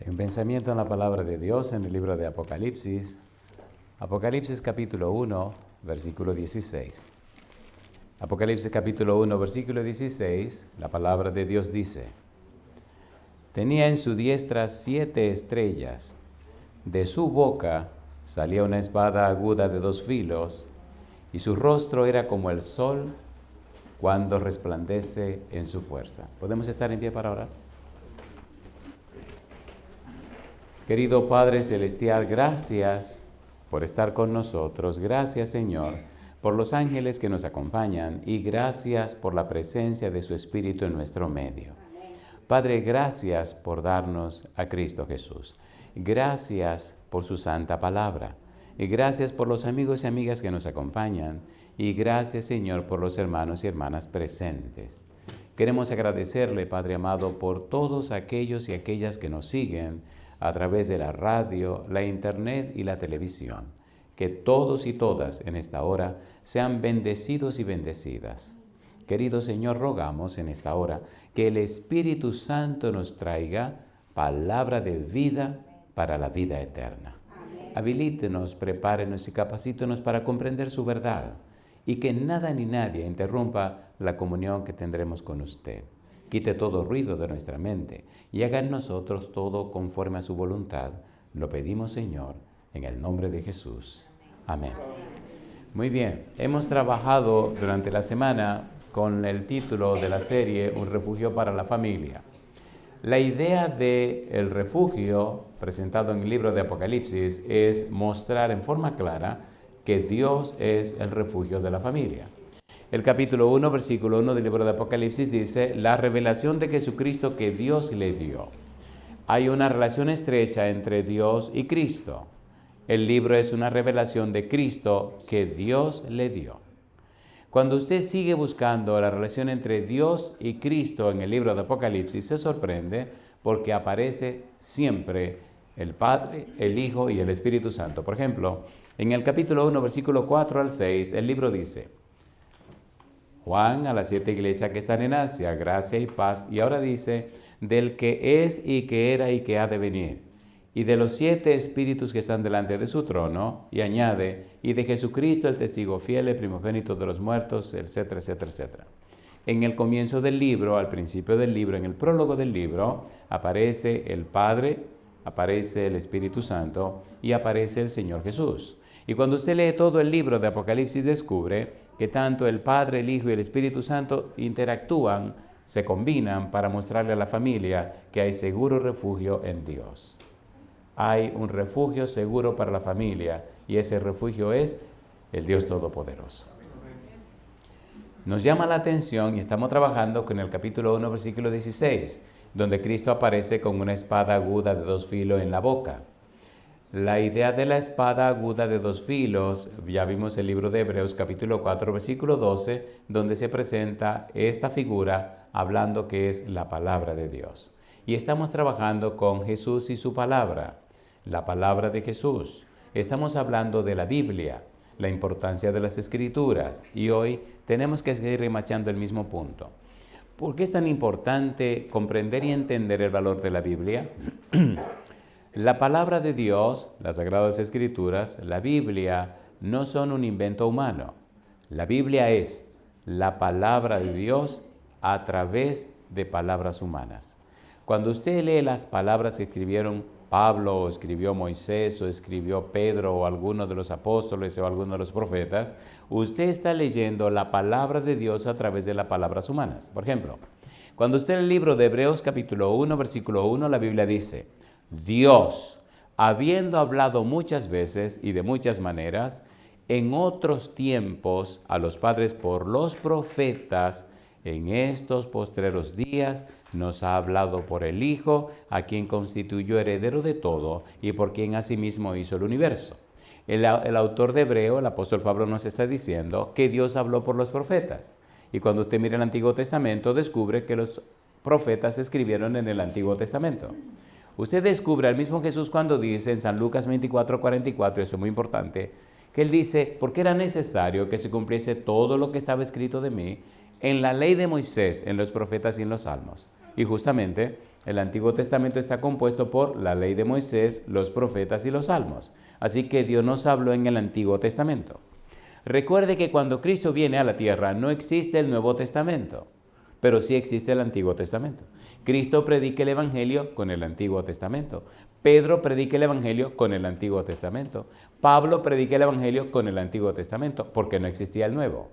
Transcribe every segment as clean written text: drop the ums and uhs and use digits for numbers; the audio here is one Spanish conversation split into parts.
Un pensamiento en la palabra de Dios en el libro de Apocalipsis. Apocalipsis capítulo 1, versículo 16. Apocalipsis capítulo 1, versículo 16, la palabra de Dios dice: Tenía en su diestra 7 estrellas, de su boca salía una espada aguda de 2 filos, y su rostro era como el sol cuando resplandece en su fuerza. ¿Podemos estar en pie para orar? Querido Padre Celestial, gracias por estar con nosotros. Gracias, Señor, por los ángeles que nos acompañan y gracias por la presencia de su Espíritu en nuestro medio. Padre, gracias por darnos a Cristo Jesús. Gracias por su santa palabra. Y gracias por los amigos y amigas que nos acompañan. Y gracias, Señor, por los hermanos y hermanas presentes. Queremos agradecerle, Padre amado, por todos aquellos y aquellas que nos siguen a través de la radio, la internet y la televisión. Que todos y todas en esta hora sean bendecidos y bendecidas. Querido Señor, rogamos en esta hora que el Espíritu Santo nos traiga palabra de vida para la vida eterna. Habilítenos, prepárenos y capacítenos para comprender su verdad y que nada ni nadie interrumpa la comunión que tendremos con usted. Quite todo ruido de nuestra mente y haga en nosotros todo conforme a su voluntad. Lo pedimos, Señor, en el nombre de Jesús. Amén. Muy bien, hemos trabajado durante la semana con el título de la serie Un refugio para la familia. La idea del refugio presentado en el libro de Apocalipsis es mostrar en forma clara que Dios es el refugio de la familia. El capítulo 1, versículo 1 del libro de Apocalipsis dice: la revelación de Jesucristo que Dios le dio. Hay una relación estrecha entre Dios y Cristo. El libro es una revelación de Cristo que Dios le dio. Cuando usted sigue buscando la relación entre Dios y Cristo en el libro de Apocalipsis, se sorprende porque aparece siempre el Padre, el Hijo y el Espíritu Santo. Por ejemplo, en el capítulo 1, versículo 4 al 6, el libro dice: Juan, a las 7 iglesias que están en Asia, gracia y paz. Y ahora dice: del que es y que era y que ha de venir, y de los 7 espíritus que están delante de su trono, y añade: y de Jesucristo el testigo fiel, el primogénito de los muertos, etcétera, etcétera, etcétera. En el comienzo del libro, al principio del libro, en el prólogo del libro, aparece el Padre, aparece el Espíritu Santo y aparece el Señor Jesús. Y cuando usted lee todo el libro de Apocalipsis, descubre que tanto el Padre, el Hijo y el Espíritu Santo interactúan, se combinan para mostrarle a la familia que hay seguro refugio en Dios. Hay un refugio seguro para la familia y ese refugio es el Dios Todopoderoso. Nos llama la atención y estamos trabajando con el capítulo 1, versículo 16, donde Cristo aparece con una espada aguda de 2 filos en la boca. La idea de la espada aguda de 2 filos, ya vimos el libro de Hebreos capítulo 4, versículo 12, donde se presenta esta figura hablando que es la palabra de Dios. Y estamos trabajando con Jesús y su palabra, la palabra de Jesús. Estamos hablando de la Biblia, la importancia de las Escrituras. Y hoy tenemos que seguir remachando el mismo punto. ¿Por qué es tan importante comprender y entender el valor de la Biblia? La palabra de Dios, las Sagradas Escrituras, la Biblia, no son un invento humano. La Biblia es la palabra de Dios a través de palabras humanas. Cuando usted lee las palabras que escribieron Pablo, o escribió Moisés, o escribió Pedro, o alguno de los apóstoles, o alguno de los profetas, usted está leyendo la palabra de Dios a través de las palabras humanas. Por ejemplo, cuando usted lee el libro de Hebreos capítulo 1, versículo 1, la Biblia dice: Dios, habiendo hablado muchas veces y de muchas maneras, en otros tiempos a los padres por los profetas, en estos postreros días nos ha hablado por el Hijo, a quien constituyó heredero de todo y por quien asimismo hizo el universo. El autor de Hebreo, el apóstol Pablo, nos está diciendo que Dios habló por los profetas. Y cuando usted mira el Antiguo Testamento, descubre que los profetas escribieron en el Antiguo Testamento. Usted descubre al mismo Jesús cuando dice en San Lucas 24, 44, eso es muy importante, que él dice: porque era necesario que se cumpliese todo lo que estaba escrito de mí en la ley de Moisés, en los profetas y en los salmos. Y justamente El Antiguo Testamento está compuesto por la ley de Moisés, los profetas y los salmos. Así que Dios nos habló en el Antiguo Testamento. Recuerde que cuando Cristo viene a la tierra no existe el Nuevo Testamento, pero sí existe el Antiguo Testamento. Cristo predica el Evangelio con el Antiguo Testamento. Pedro predica el Evangelio con el Antiguo Testamento. Pablo predica el Evangelio con el Antiguo Testamento, porque no existía el Nuevo.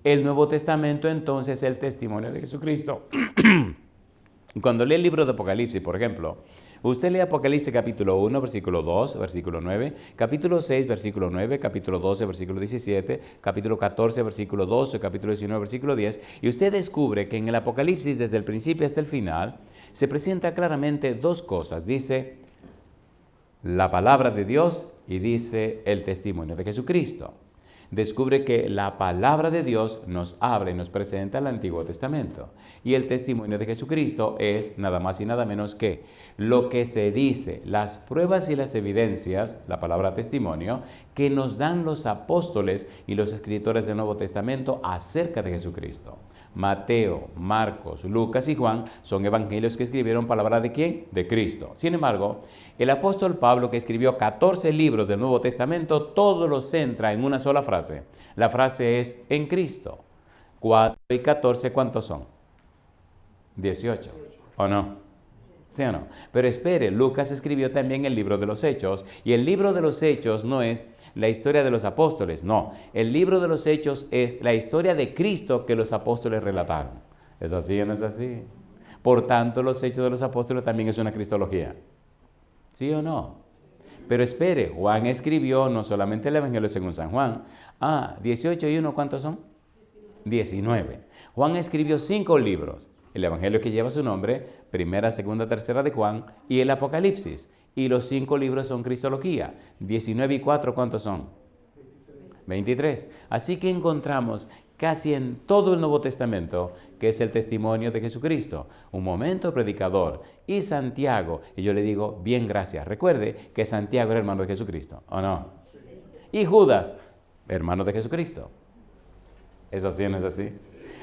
El Nuevo Testamento entonces es el testimonio de Jesucristo. Cuando lee el libro de Apocalipsis, por ejemplo, usted lee Apocalipsis capítulo 1, versículo 2, versículo 9, capítulo 6, versículo 9, capítulo 12, versículo 17, capítulo 14, versículo 12, capítulo 19, versículo 10, y usted descubre que en el Apocalipsis, desde el principio hasta el final, se presenta claramente dos cosas. Dice la palabra de Dios y dice el testimonio de Jesucristo. Descubre que la palabra de Dios nos abre y nos presenta el Antiguo Testamento. Y el testimonio de Jesucristo es nada más y nada menos que lo que se dice, las pruebas y las evidencias, la palabra testimonio, que nos dan los apóstoles y los escritores del Nuevo Testamento acerca de Jesucristo. Mateo, Marcos, Lucas y Juan son evangelios que escribieron palabra de ¿quién? De Cristo. Sin embargo, el apóstol Pablo, que escribió 14 libros del Nuevo Testamento, todo lo centra en una sola frase. La frase es en Cristo. 4 y 14, ¿cuántos son? 18. ¿O no? ¿Sí o no? Pero espere, Lucas escribió también el libro de los Hechos, y el libro de los Hechos no es la historia de los apóstoles, no. El libro de los Hechos es la historia de Cristo que los apóstoles relataron. ¿Es así o no es así? Por tanto, los Hechos de los apóstoles también es una cristología. ¿Sí o no? Pero espere, Juan escribió no solamente el Evangelio según San Juan. 18 y 1, ¿cuántos son? 19. Juan escribió 5 libros. El Evangelio que lleva su nombre, primera, segunda, tercera de Juan, y el Apocalipsis. Y los 5 libros son cristología. 19 y 4, ¿cuántos son? 23. Así que encontramos casi en todo el Nuevo Testamento que es el testimonio de Jesucristo. Un momento predicador. Y Santiago, y yo le digo, bien, gracias. Recuerde que Santiago era hermano de Jesucristo, ¿o no? Y Judas, hermano de Jesucristo. ¿Es así o no es así?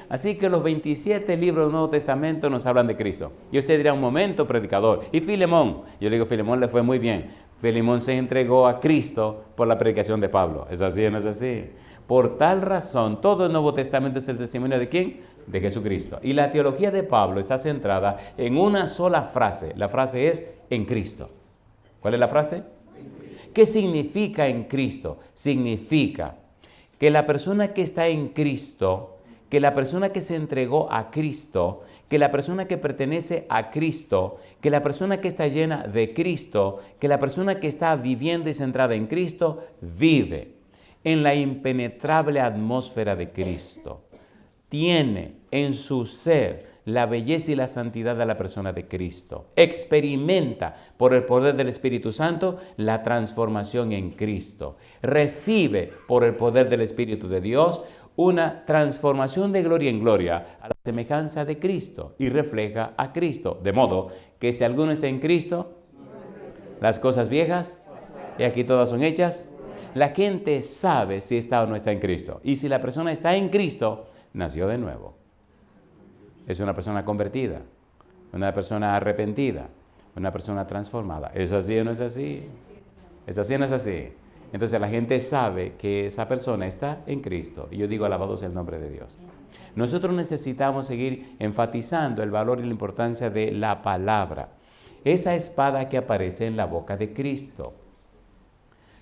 Así que los 27 libros del Nuevo Testamento nos hablan de Cristo. Y usted dirá, un momento, predicador. ¿Y Filemón? Yo le digo, Filemón le fue muy bien. Filemón se entregó a Cristo por la predicación de Pablo. ¿Es así o no es así? Por tal razón, todo el Nuevo Testamento es el testimonio ¿de quién? De Jesucristo. Y la teología de Pablo está centrada en una sola frase. La frase es, en Cristo. ¿Cuál es la frase? ¿Qué significa en Cristo? Significa que la persona que está en Cristo, que la persona que se entregó a Cristo, que la persona que pertenece a Cristo, que la persona que está llena de Cristo, que la persona que está viviendo y centrada en Cristo, vive en la impenetrable atmósfera de Cristo. Tiene en su ser la belleza y la santidad de la persona de Cristo. Experimenta por el poder del Espíritu Santo la transformación en Cristo. Recibe por el poder del Espíritu de Dios una transformación de gloria en gloria a la semejanza de Cristo y refleja a Cristo. De modo que si alguno está en Cristo, las cosas viejas, y aquí todas son hechas, la gente sabe si está o no está en Cristo. Y si la persona está en Cristo, nació de nuevo. Es una persona convertida, una persona arrepentida, una persona transformada. ¿Es así o no es así? ¿Es así o no es así? Entonces la gente sabe que esa persona está en Cristo. Y yo digo, alabado sea el nombre de Dios. Nosotros necesitamos seguir enfatizando el valor y la importancia de la palabra. Esa espada que aparece en la boca de Cristo.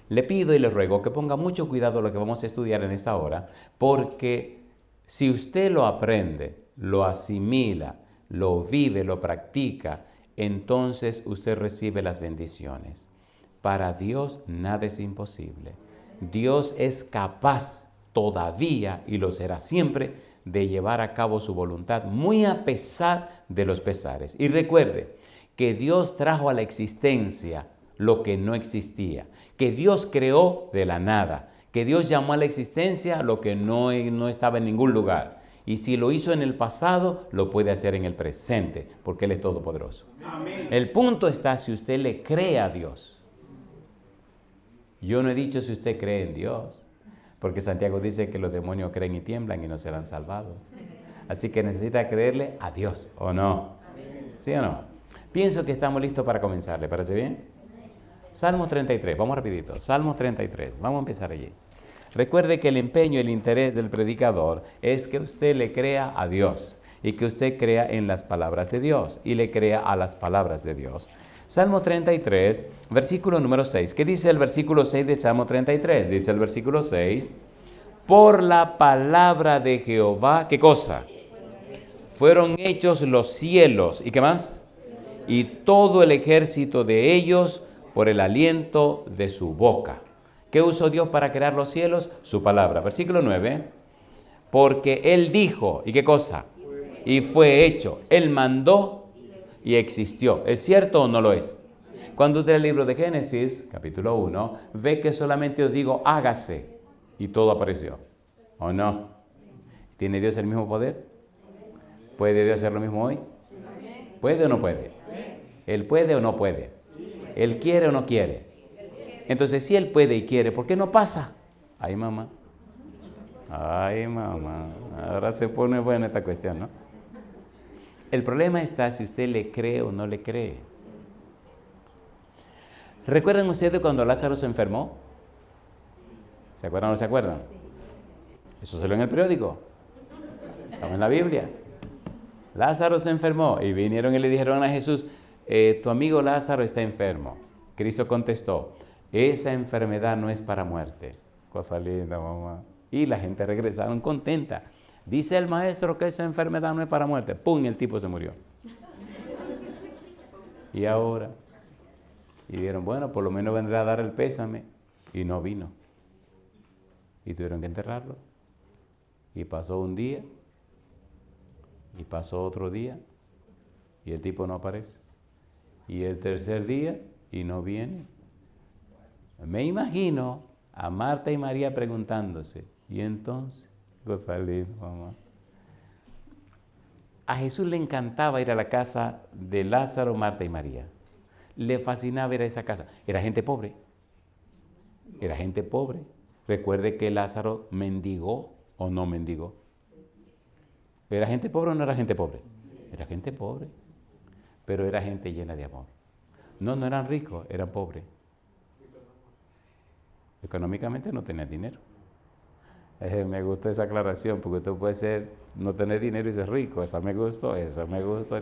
Le pido y le ruego que ponga mucho cuidado a lo que vamos a estudiar en esta hora, porque si usted lo aprende, lo asimila, lo vive, lo practica, entonces usted recibe las bendiciones. Para Dios nada es imposible. Dios es capaz todavía, y lo será siempre, de llevar a cabo su voluntad, muy a pesar de los pesares. Y recuerde que Dios trajo a la existencia lo que no existía, que Dios creó de la nada, que Dios llamó a la existencia lo que no estaba en ningún lugar. Y si lo hizo en el pasado, lo puede hacer en el presente, porque Él es todopoderoso. Amén. El punto está si usted le cree a Dios. Yo no he dicho si usted cree en Dios, porque Santiago dice que los demonios creen y tiemblan y no serán salvados. Así que necesita creerle a Dios, ¿o no? ¿Sí o no? Pienso que estamos listos para comenzar, ¿le parece bien? Salmos 33, vamos rapidito. Salmos 33, vamos a empezar allí. Recuerde que el empeño y el interés del predicador es que usted le crea a Dios y que usted crea en las palabras de Dios y le crea a las palabras de Dios. Salmo 33, versículo número 6. ¿Qué dice el versículo 6 de Salmo 33? Dice el versículo 6, por la palabra de Jehová, ¿qué cosa? Fueron hechos los cielos, ¿y qué más? Y todo el ejército de ellos por el aliento de su boca. ¿Qué usó Dios para crear los cielos? Su palabra. Versículo 9. Porque Él dijo, ¿y qué cosa? Y fue hecho. Él mandó y existió. ¿Es cierto o no lo es? Cuando usted lee el libro de Génesis, capítulo 1, ve que solamente os digo, hágase, y todo apareció. ¿O no? ¿Tiene Dios el mismo poder? ¿Puede Dios hacer lo mismo hoy? ¿Puede o no puede? ¿Él puede o no puede? ¿Él quiere o no quiere? Entonces, si Él puede y quiere, ¿por qué no pasa? Ay, mamá. Ay, mamá. Ahora se pone buena esta cuestión, ¿no? El problema está si usted le cree o no le cree. ¿Recuerdan ustedes cuando Lázaro se enfermó? ¿Se acuerdan o no se acuerdan? Eso salió en el periódico. Estaba en la Biblia. Lázaro se enfermó y vinieron y le dijeron a Jesús, tu amigo Lázaro está enfermo. Cristo contestó, esa enfermedad no es para muerte. Cosa linda, mamá. Y la gente regresaron contenta. Dice el maestro que esa enfermedad no es para muerte. ¡Pum! Y el tipo se murió. Y ahora, y dijeron, bueno, por lo menos vendrá a dar el pésame. Y no vino. Y tuvieron que enterrarlo. Y pasó un día. Y pasó otro día. Y el tipo no aparece. Y el tercer día, y no viene. Me imagino a Marta y María preguntándose, ¿y entonces? Cosa linda, mamá. A Jesús le encantaba ir a la casa de Lázaro, Marta y María. Le fascinaba ir a esa casa. Era gente pobre. Era gente pobre. Recuerde que Lázaro mendigó o no mendigó. ¿Era gente pobre o no era gente pobre? Era gente pobre. Pero era gente llena de amor. No eran ricos, eran pobres. Económicamente no tenían dinero. Me gustó esa aclaración, porque usted puede ser, no tener dinero y ser rico. Esa me gustó.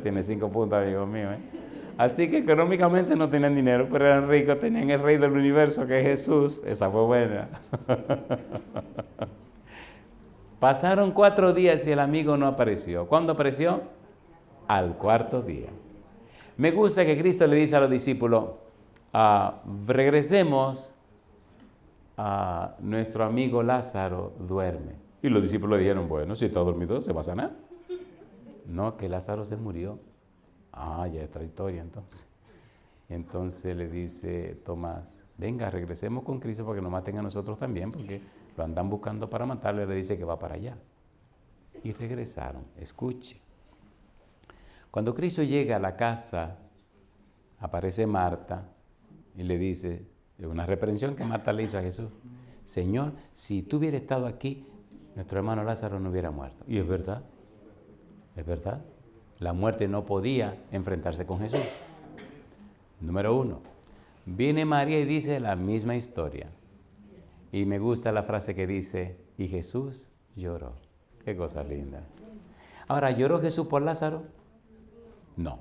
Tiene 5 puntos, amigo mío. Así que económicamente no tenían dinero, pero eran ricos, tenían el rey del universo, que es Jesús. Esa fue buena. Pasaron 4 días y el amigo no apareció. ¿Cuándo apareció? Al 4º día. Me gusta que Cristo le dice a los discípulos, regresemos a nuestro amigo Lázaro duerme. Y los discípulos le dijeron, bueno, si está dormido, ¿se va a sanar? No, que Lázaro se murió. Ya es otra historia entonces. Y entonces le dice Tomás, venga, regresemos con Cristo para que nos maten a nosotros también, porque lo andan buscando para matarle. Le dice que va para allá. Y regresaron. Escuche. Cuando Cristo llega a la casa, aparece Marta y le dice, es una reprensión que Marta le hizo a Jesús. Señor, si tú hubieras estado aquí, nuestro hermano Lázaro no hubiera muerto. Y es verdad. Es verdad. La muerte no podía enfrentarse con Jesús. Número 1. Viene María y dice la misma historia. Y me gusta la frase que dice, y Jesús lloró. Qué cosa linda. Ahora, ¿lloró Jesús por Lázaro? No.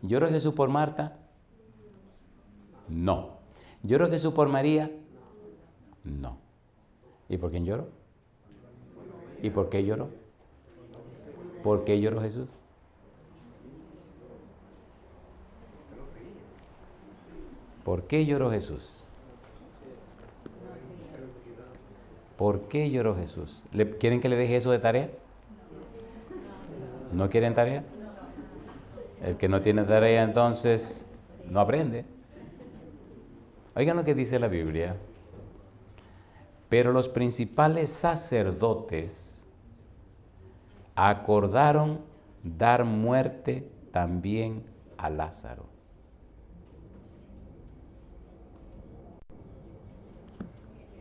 ¿Lloró Jesús por Marta? No. ¿Lloró Jesús por María? No. ¿Y por quién lloró? ¿Y por qué lloró? ¿Por qué lloró Jesús? ¿Por qué lloró Jesús? ¿Por qué lloró Jesús? ¿Quieren que le deje eso de tarea? ¿No quieren tarea? El que no tiene tarea entonces no aprende. Oigan lo que dice la Biblia. Pero los principales sacerdotes acordaron dar muerte también a Lázaro.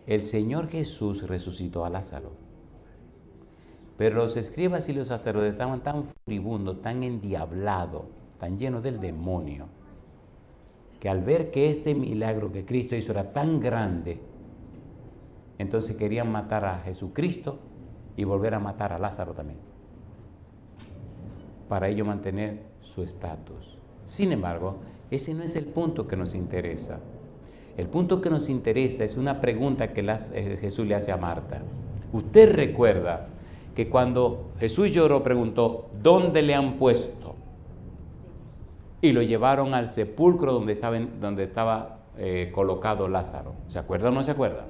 El Señor Jesús resucitó a Lázaro. Pero los escribas y los sacerdotes estaban tan furibundos, tan endiablados, tan llenos del demonio, que al ver que este milagro que Cristo hizo era tan grande, entonces querían matar a Jesucristo y volver a matar a Lázaro también, para ello mantener su estatus. Sin embargo, ese no es el punto que nos interesa. El punto que nos interesa es una pregunta que Jesús le hace a Marta. Usted recuerda que cuando Jesús lloró, preguntó, ¿dónde le han puesto? Y lo llevaron al sepulcro donde estaba colocado Lázaro. ¿Se acuerda o no se acuerda?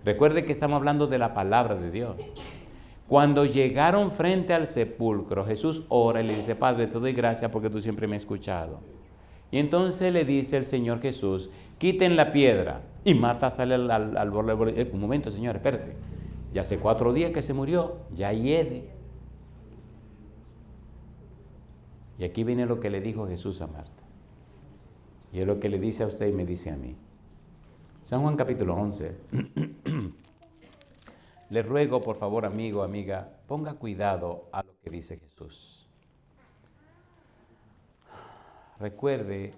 Recuerde que estamos hablando de la palabra de Dios. Cuando llegaron frente al sepulcro, Jesús ora y le dice, Padre, te doy gracias porque tú siempre me has escuchado. Y entonces le dice el Señor Jesús, quiten la piedra. Y Marta sale al borde. Un momento, Señor, espérate. Ya hace 4 días que se murió, ya hiede. Y aquí viene lo que le dijo Jesús a Marta. Y es lo que le dice a usted y me dice a mí. San Juan capítulo 11. Le ruego, por favor, amigo, amiga, ponga cuidado a lo que dice Jesús. Recuerde,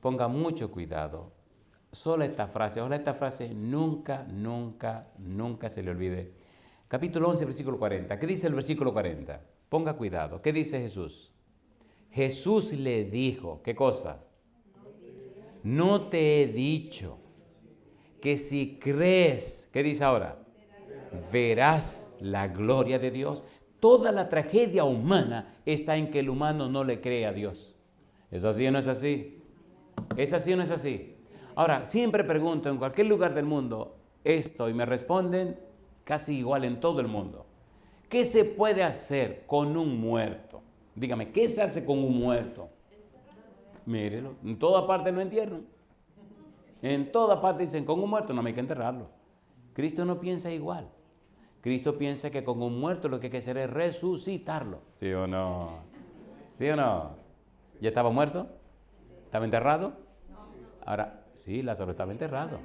ponga mucho cuidado. Solo esta frase, ojalá esta frase nunca se le olvide. Capítulo 11, versículo 40. ¿Qué dice el versículo 40? Ponga cuidado. ¿Qué dice Jesús? Jesús le dijo, ¿qué cosa? No te he dicho que si crees, ¿qué dice ahora? Verás la gloria de Dios. Toda la tragedia humana está en que el humano no le cree a Dios. ¿Es así o no es así? ¿Es así o no es así? Ahora, siempre pregunto en cualquier lugar del mundo esto y me responden casi igual en todo el mundo. ¿Qué se puede hacer con un muerto? Dígame, ¿qué se hace con un muerto? Mírelo, en toda parte lo entierran. En toda parte dicen, con un muerto no hay que enterrarlo. Cristo no piensa igual. Cristo piensa que con un muerto lo que hay que hacer es resucitarlo. ¿Sí o no? ¿Sí o no? ¿Ya estaba muerto? ¿Estaba enterrado? Ahora, sí, Lázaro estaba enterrado.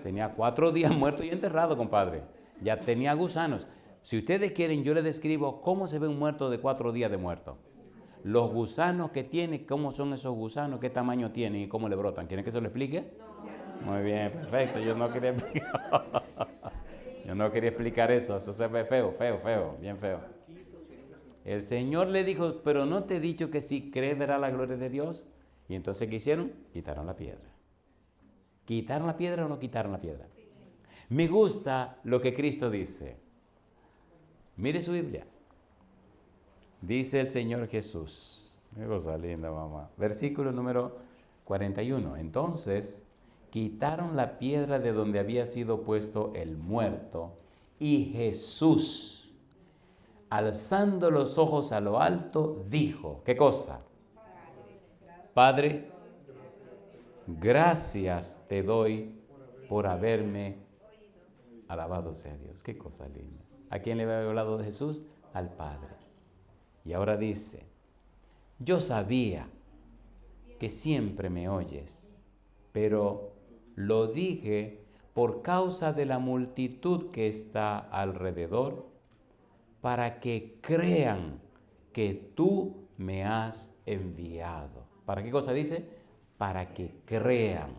Tenía 4 días muerto y enterrado, compadre. Ya tenía gusanos. Si ustedes quieren, yo les describo cómo se ve un muerto de 4 días de muerto. Los gusanos que tiene, cómo son esos gusanos, qué tamaño tienen y cómo le brotan. ¿Quieren que se lo explique? No. Muy bien, perfecto. Yo no quería explicar eso. Eso se ve feo, bien feo. El Señor le dijo, pero ¿no te he dicho que si crees verá la gloria de Dios? Y entonces, ¿qué hicieron? Quitaron la piedra. ¿Quitaron la piedra o no quitaron la piedra? Me gusta lo que Cristo dice. Mire su Biblia. Dice el Señor Jesús. Qué cosa linda, mamá. Versículo número 41. Entonces, quitaron la piedra de donde había sido puesto el muerto. Y Jesús, alzando los ojos a lo alto, dijo, ¿qué cosa? Padre, gracias te doy por haberme alabado sea Dios. Qué cosa linda. ¿A quién le había hablado de Jesús? Al Padre. Y ahora dice, yo sabía que siempre me oyes, pero lo dije por causa de la multitud que está alrededor, para que crean que tú me has enviado. ¿Para qué cosa dice? Para que crean.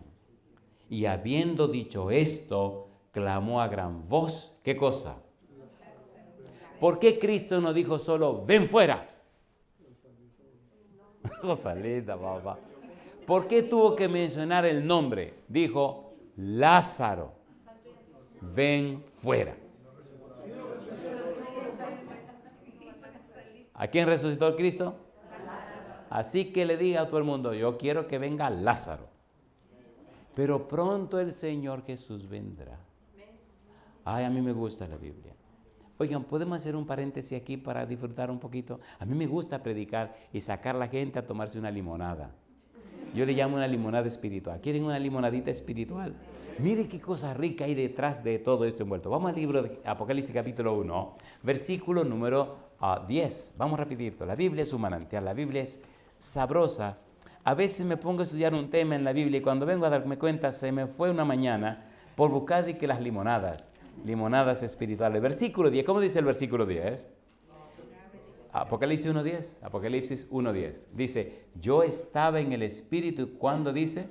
Y habiendo dicho esto, clamó a gran voz, ¿qué cosa? ¿Por qué Cristo no dijo solo, ven fuera? Cosa linda, papá. ¿Por qué tuvo que mencionar el nombre? Dijo, Lázaro, ven fuera. ¿A quién resucitó el Cristo? Así que le diga a todo el mundo, yo quiero que venga Lázaro. Pero pronto el Señor Jesús vendrá. Ay, a mí me gusta la Biblia. Oigan, ¿podemos hacer un paréntesis aquí para disfrutar un poquito? A mí me gusta predicar y sacar a la gente a tomarse una limonada. Yo le llamo una limonada espiritual. ¿Quieren una limonadita espiritual? Mire qué cosa rica hay detrás de todo esto envuelto. Vamos al libro de Apocalipsis capítulo 1, versículo número 10. Vamos rapidito. La Biblia es un manantial, la Biblia es sabrosa. A veces me pongo a estudiar un tema en la Biblia y cuando vengo a darme cuenta se me fue una mañana por buscar de que las limonadas espirituales. Versículo 10, ¿cómo dice el versículo 10? Apocalipsis 1:10. Apocalipsis 1:10. Dice, yo estaba en el Espíritu cuando dice,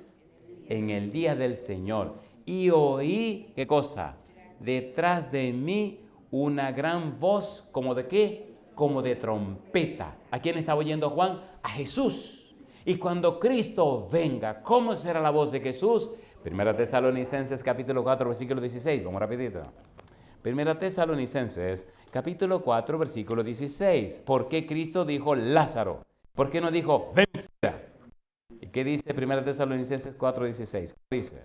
en el día del Señor. Y oí, ¿qué cosa? Detrás de mí una gran voz, ¿como de qué? Como de trompeta. ¿A quién estaba oyendo Juan? A Jesús. Y cuando Cristo venga, ¿cómo será la voz de Jesús? Primera Tesalonicenses capítulo 4, versículo 16. Vamos rapidito. Primera Tesalonicenses capítulo 4, versículo 16. ¿Por qué Cristo dijo Lázaro? ¿Por qué no dijo ven fuera? ¿Y qué dice Primera Tesalonicenses 4, 16? ¿Qué dice?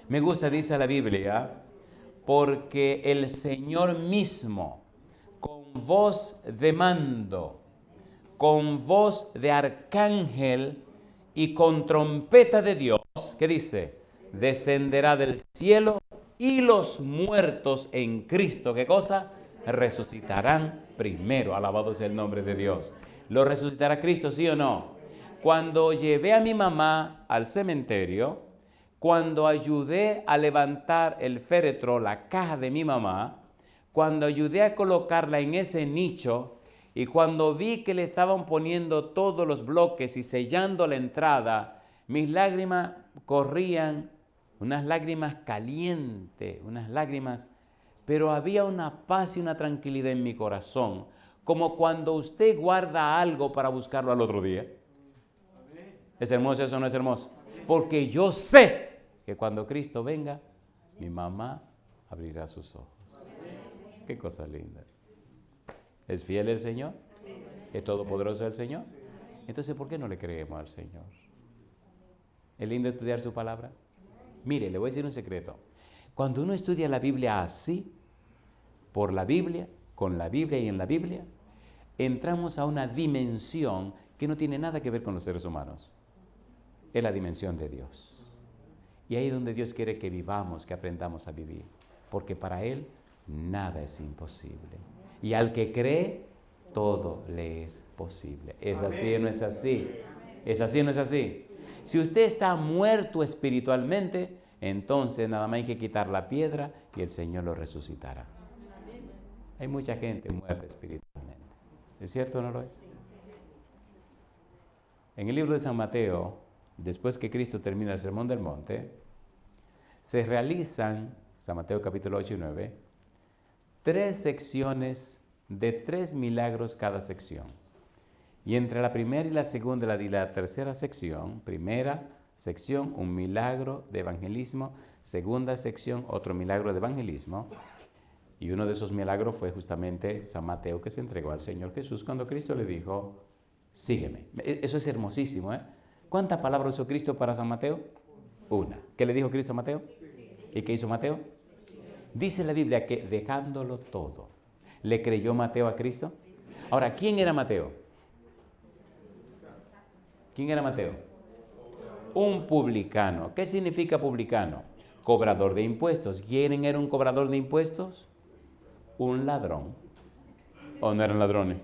Me gusta, dice la Biblia, porque el Señor mismo, con voz de mando, con voz de arcángel y con trompeta de Dios, ¿qué dice? Descenderá del cielo y los muertos en Cristo, ¿qué cosa? Resucitarán primero. Alabado sea el nombre de Dios. ¿Lo resucitará Cristo, sí o no? Cuando llevé a mi mamá al cementerio, cuando ayudé a levantar el féretro, la caja de mi mamá, cuando ayudé a colocarla en ese nicho y cuando vi que le estaban poniendo todos los bloques y sellando la entrada, mis lágrimas corrían, unas lágrimas calientes, unas lágrimas, pero había una paz y una tranquilidad en mi corazón, como cuando usted guarda algo para buscarlo al otro día. ¿Es hermoso eso o no es hermoso? Porque yo sé que cuando Cristo venga, mi mamá abrirá sus ojos. Qué cosa linda. ¿Es fiel el Señor? ¿Es todopoderoso el Señor? Entonces, ¿por qué no le creemos al Señor? ¿Es lindo estudiar su palabra? Mire, le voy a decir un secreto. Cuando uno estudia la Biblia así, por la Biblia, con la Biblia y en la Biblia, entramos a una dimensión que no tiene nada que ver con los seres humanos. Es la dimensión de Dios. Y ahí es donde Dios quiere que vivamos, que aprendamos a vivir. Porque para Él nada es imposible. Y al que cree, todo le es posible. ¿Es así o no es así? ¿Es así o no es así? Si usted está muerto espiritualmente, entonces nada más hay que quitar la piedra y el Señor lo resucitará. Hay mucha gente muerta espiritualmente. ¿Es cierto o no lo es? En el libro de San Mateo, después que Cristo termina el Sermón del Monte, se realizan, San Mateo capítulo 8 y 9, 3 secciones de 3 milagros cada sección. Y entre la primera y la segunda y la tercera sección, primera sección, un milagro de evangelismo, segunda sección, otro milagro de evangelismo, y uno de esos milagros fue justamente San Mateo, que se entregó al Señor Jesús cuando Cristo le dijo, sígueme. Eso es hermosísimo, ¿eh? ¿Cuántas palabras usó Cristo para San Mateo? Una. ¿Qué le dijo Cristo a Mateo? ¿Y qué hizo Mateo? Dice la Biblia que dejándolo todo, ¿le creyó Mateo a Cristo? Ahora, ¿quién era Mateo? ¿Quién era Mateo? Un publicano. ¿Qué significa publicano? Cobrador de impuestos. ¿Quién era un cobrador de impuestos? Un ladrón. ¿O no eran ladrones?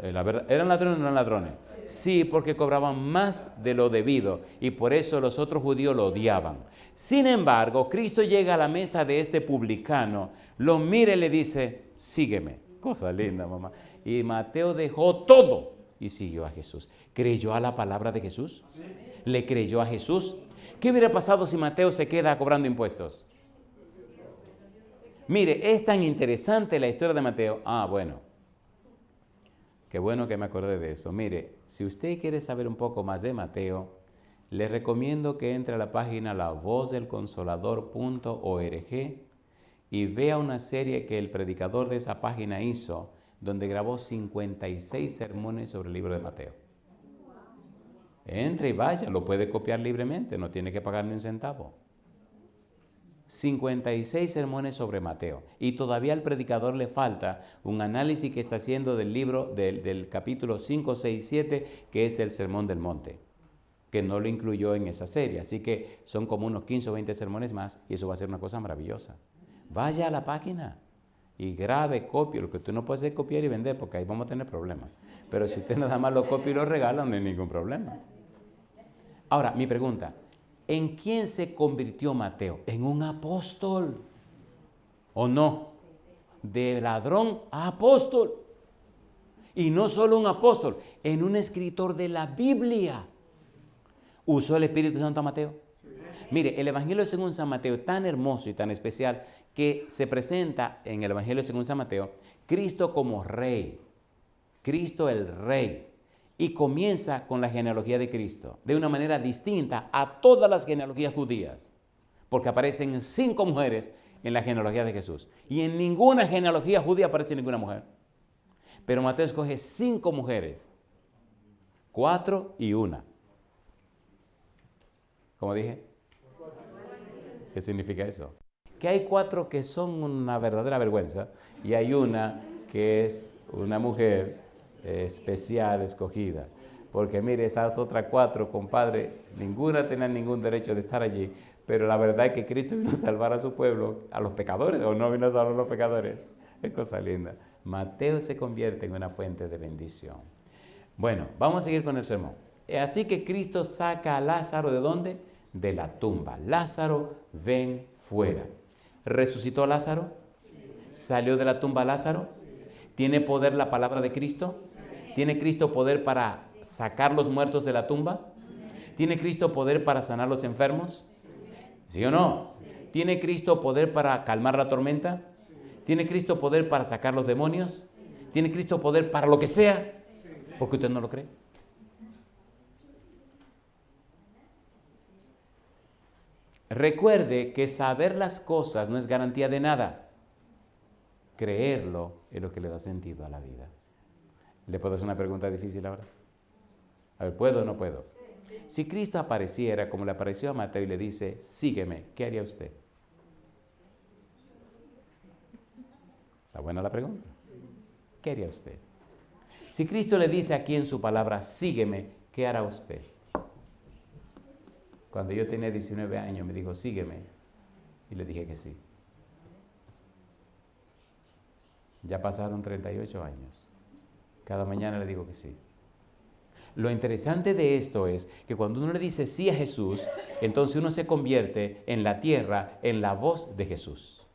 La verdad, ¿eran ladrones o no eran ladrones? Sí, porque cobraban más de lo debido y por eso los otros judíos lo odiaban. Sin embargo, Cristo llega a la mesa de este publicano, lo mira y le dice, sígueme. Cosa linda, mamá. Y Mateo dejó todo y siguió a Jesús. ¿Creyó a la palabra de Jesús? ¿Le creyó a Jesús? ¿Qué hubiera pasado si Mateo se queda cobrando impuestos? Mire, es tan interesante la historia de Mateo. Bueno. Qué bueno que me acordé de eso. Mire, si usted quiere saber un poco más de Mateo, le recomiendo que entre a la página lavozdelconsolador.org y vea una serie que el predicador de esa página hizo, donde grabó 56 sermones sobre el libro de Mateo. Entre y vaya, lo puede copiar libremente, no tiene que pagar ni un centavo. 56 sermones sobre Mateo. Y todavía al predicador le falta un análisis que está haciendo del libro, del capítulo 5, 6, 7, que es el Sermón del Monte, que no lo incluyó en esa serie. Así que son como unos 15 o 20 sermones más y eso va a ser una cosa maravillosa. Vaya a la página y grabe, copie. Lo que tú no puedes es copiar y vender porque ahí vamos a tener problemas. Pero si usted nada más lo copia y lo regala, no hay ningún problema. Ahora, mi pregunta. ¿En quién se convirtió Mateo? ¿En un apóstol? ¿O no? de ladrón a apóstol. Y no solo un apóstol, en un escritor de la Biblia. ¿Usó el Espíritu Santo a Mateo? Mire, el Evangelio según San Mateo es tan hermoso y tan especial que se presenta en el Evangelio según San Mateo Cristo como rey, Cristo el rey, y comienza con la genealogía de Cristo de una manera distinta a todas las genealogías judías, porque aparecen 5 mujeres en la genealogía de Jesús y en ninguna genealogía judía aparece ninguna mujer. Pero Mateo escoge 5 mujeres, 4 y 1. ¿Cómo dije? ¿Qué significa eso? Que hay 4 que son una verdadera vergüenza y hay una que es una mujer especial, escogida. Porque mire, esas otras 4, compadre, ninguna tenía ningún derecho de estar allí, pero la verdad es que Cristo vino a salvar a su pueblo, a los pecadores, o no vino a salvar a los pecadores. Es cosa linda. Mateo se convierte en una fuente de bendición. Bueno, vamos a seguir con el sermón. Así que Cristo saca a Lázaro, ¿de dónde? De la tumba. Lázaro, ven fuera. ¿Resucitó Lázaro? ¿Salió de la tumba Lázaro? ¿Tiene poder la palabra de Cristo? ¿Tiene Cristo poder para sacar los muertos de la tumba? ¿Tiene Cristo poder para sanar los enfermos? ¿Sí o no? ¿Tiene Cristo poder para calmar la tormenta? ¿Tiene Cristo poder para sacar los demonios? ¿Tiene Cristo poder para lo que sea? ¿Por qué usted no lo cree? Recuerde que saber las cosas no es garantía de nada. Creerlo es lo que le da sentido a la vida. ¿Le puedo hacer una pregunta difícil ahora? A ver, ¿puedo o no puedo? Si Cristo apareciera como le apareció a Mateo y le dice, sígueme, ¿qué haría usted? ¿Está buena la pregunta? ¿Qué haría usted? Si Cristo le dice aquí en su palabra, sígueme, ¿qué hará usted? Cuando yo tenía 19 años me dijo, sígueme, y le dije que sí. Ya pasaron 38 años. Cada mañana le digo que sí. Lo interesante de esto es que cuando uno le dice sí a Jesús, entonces uno se convierte en la tierra, en la voz de Jesús.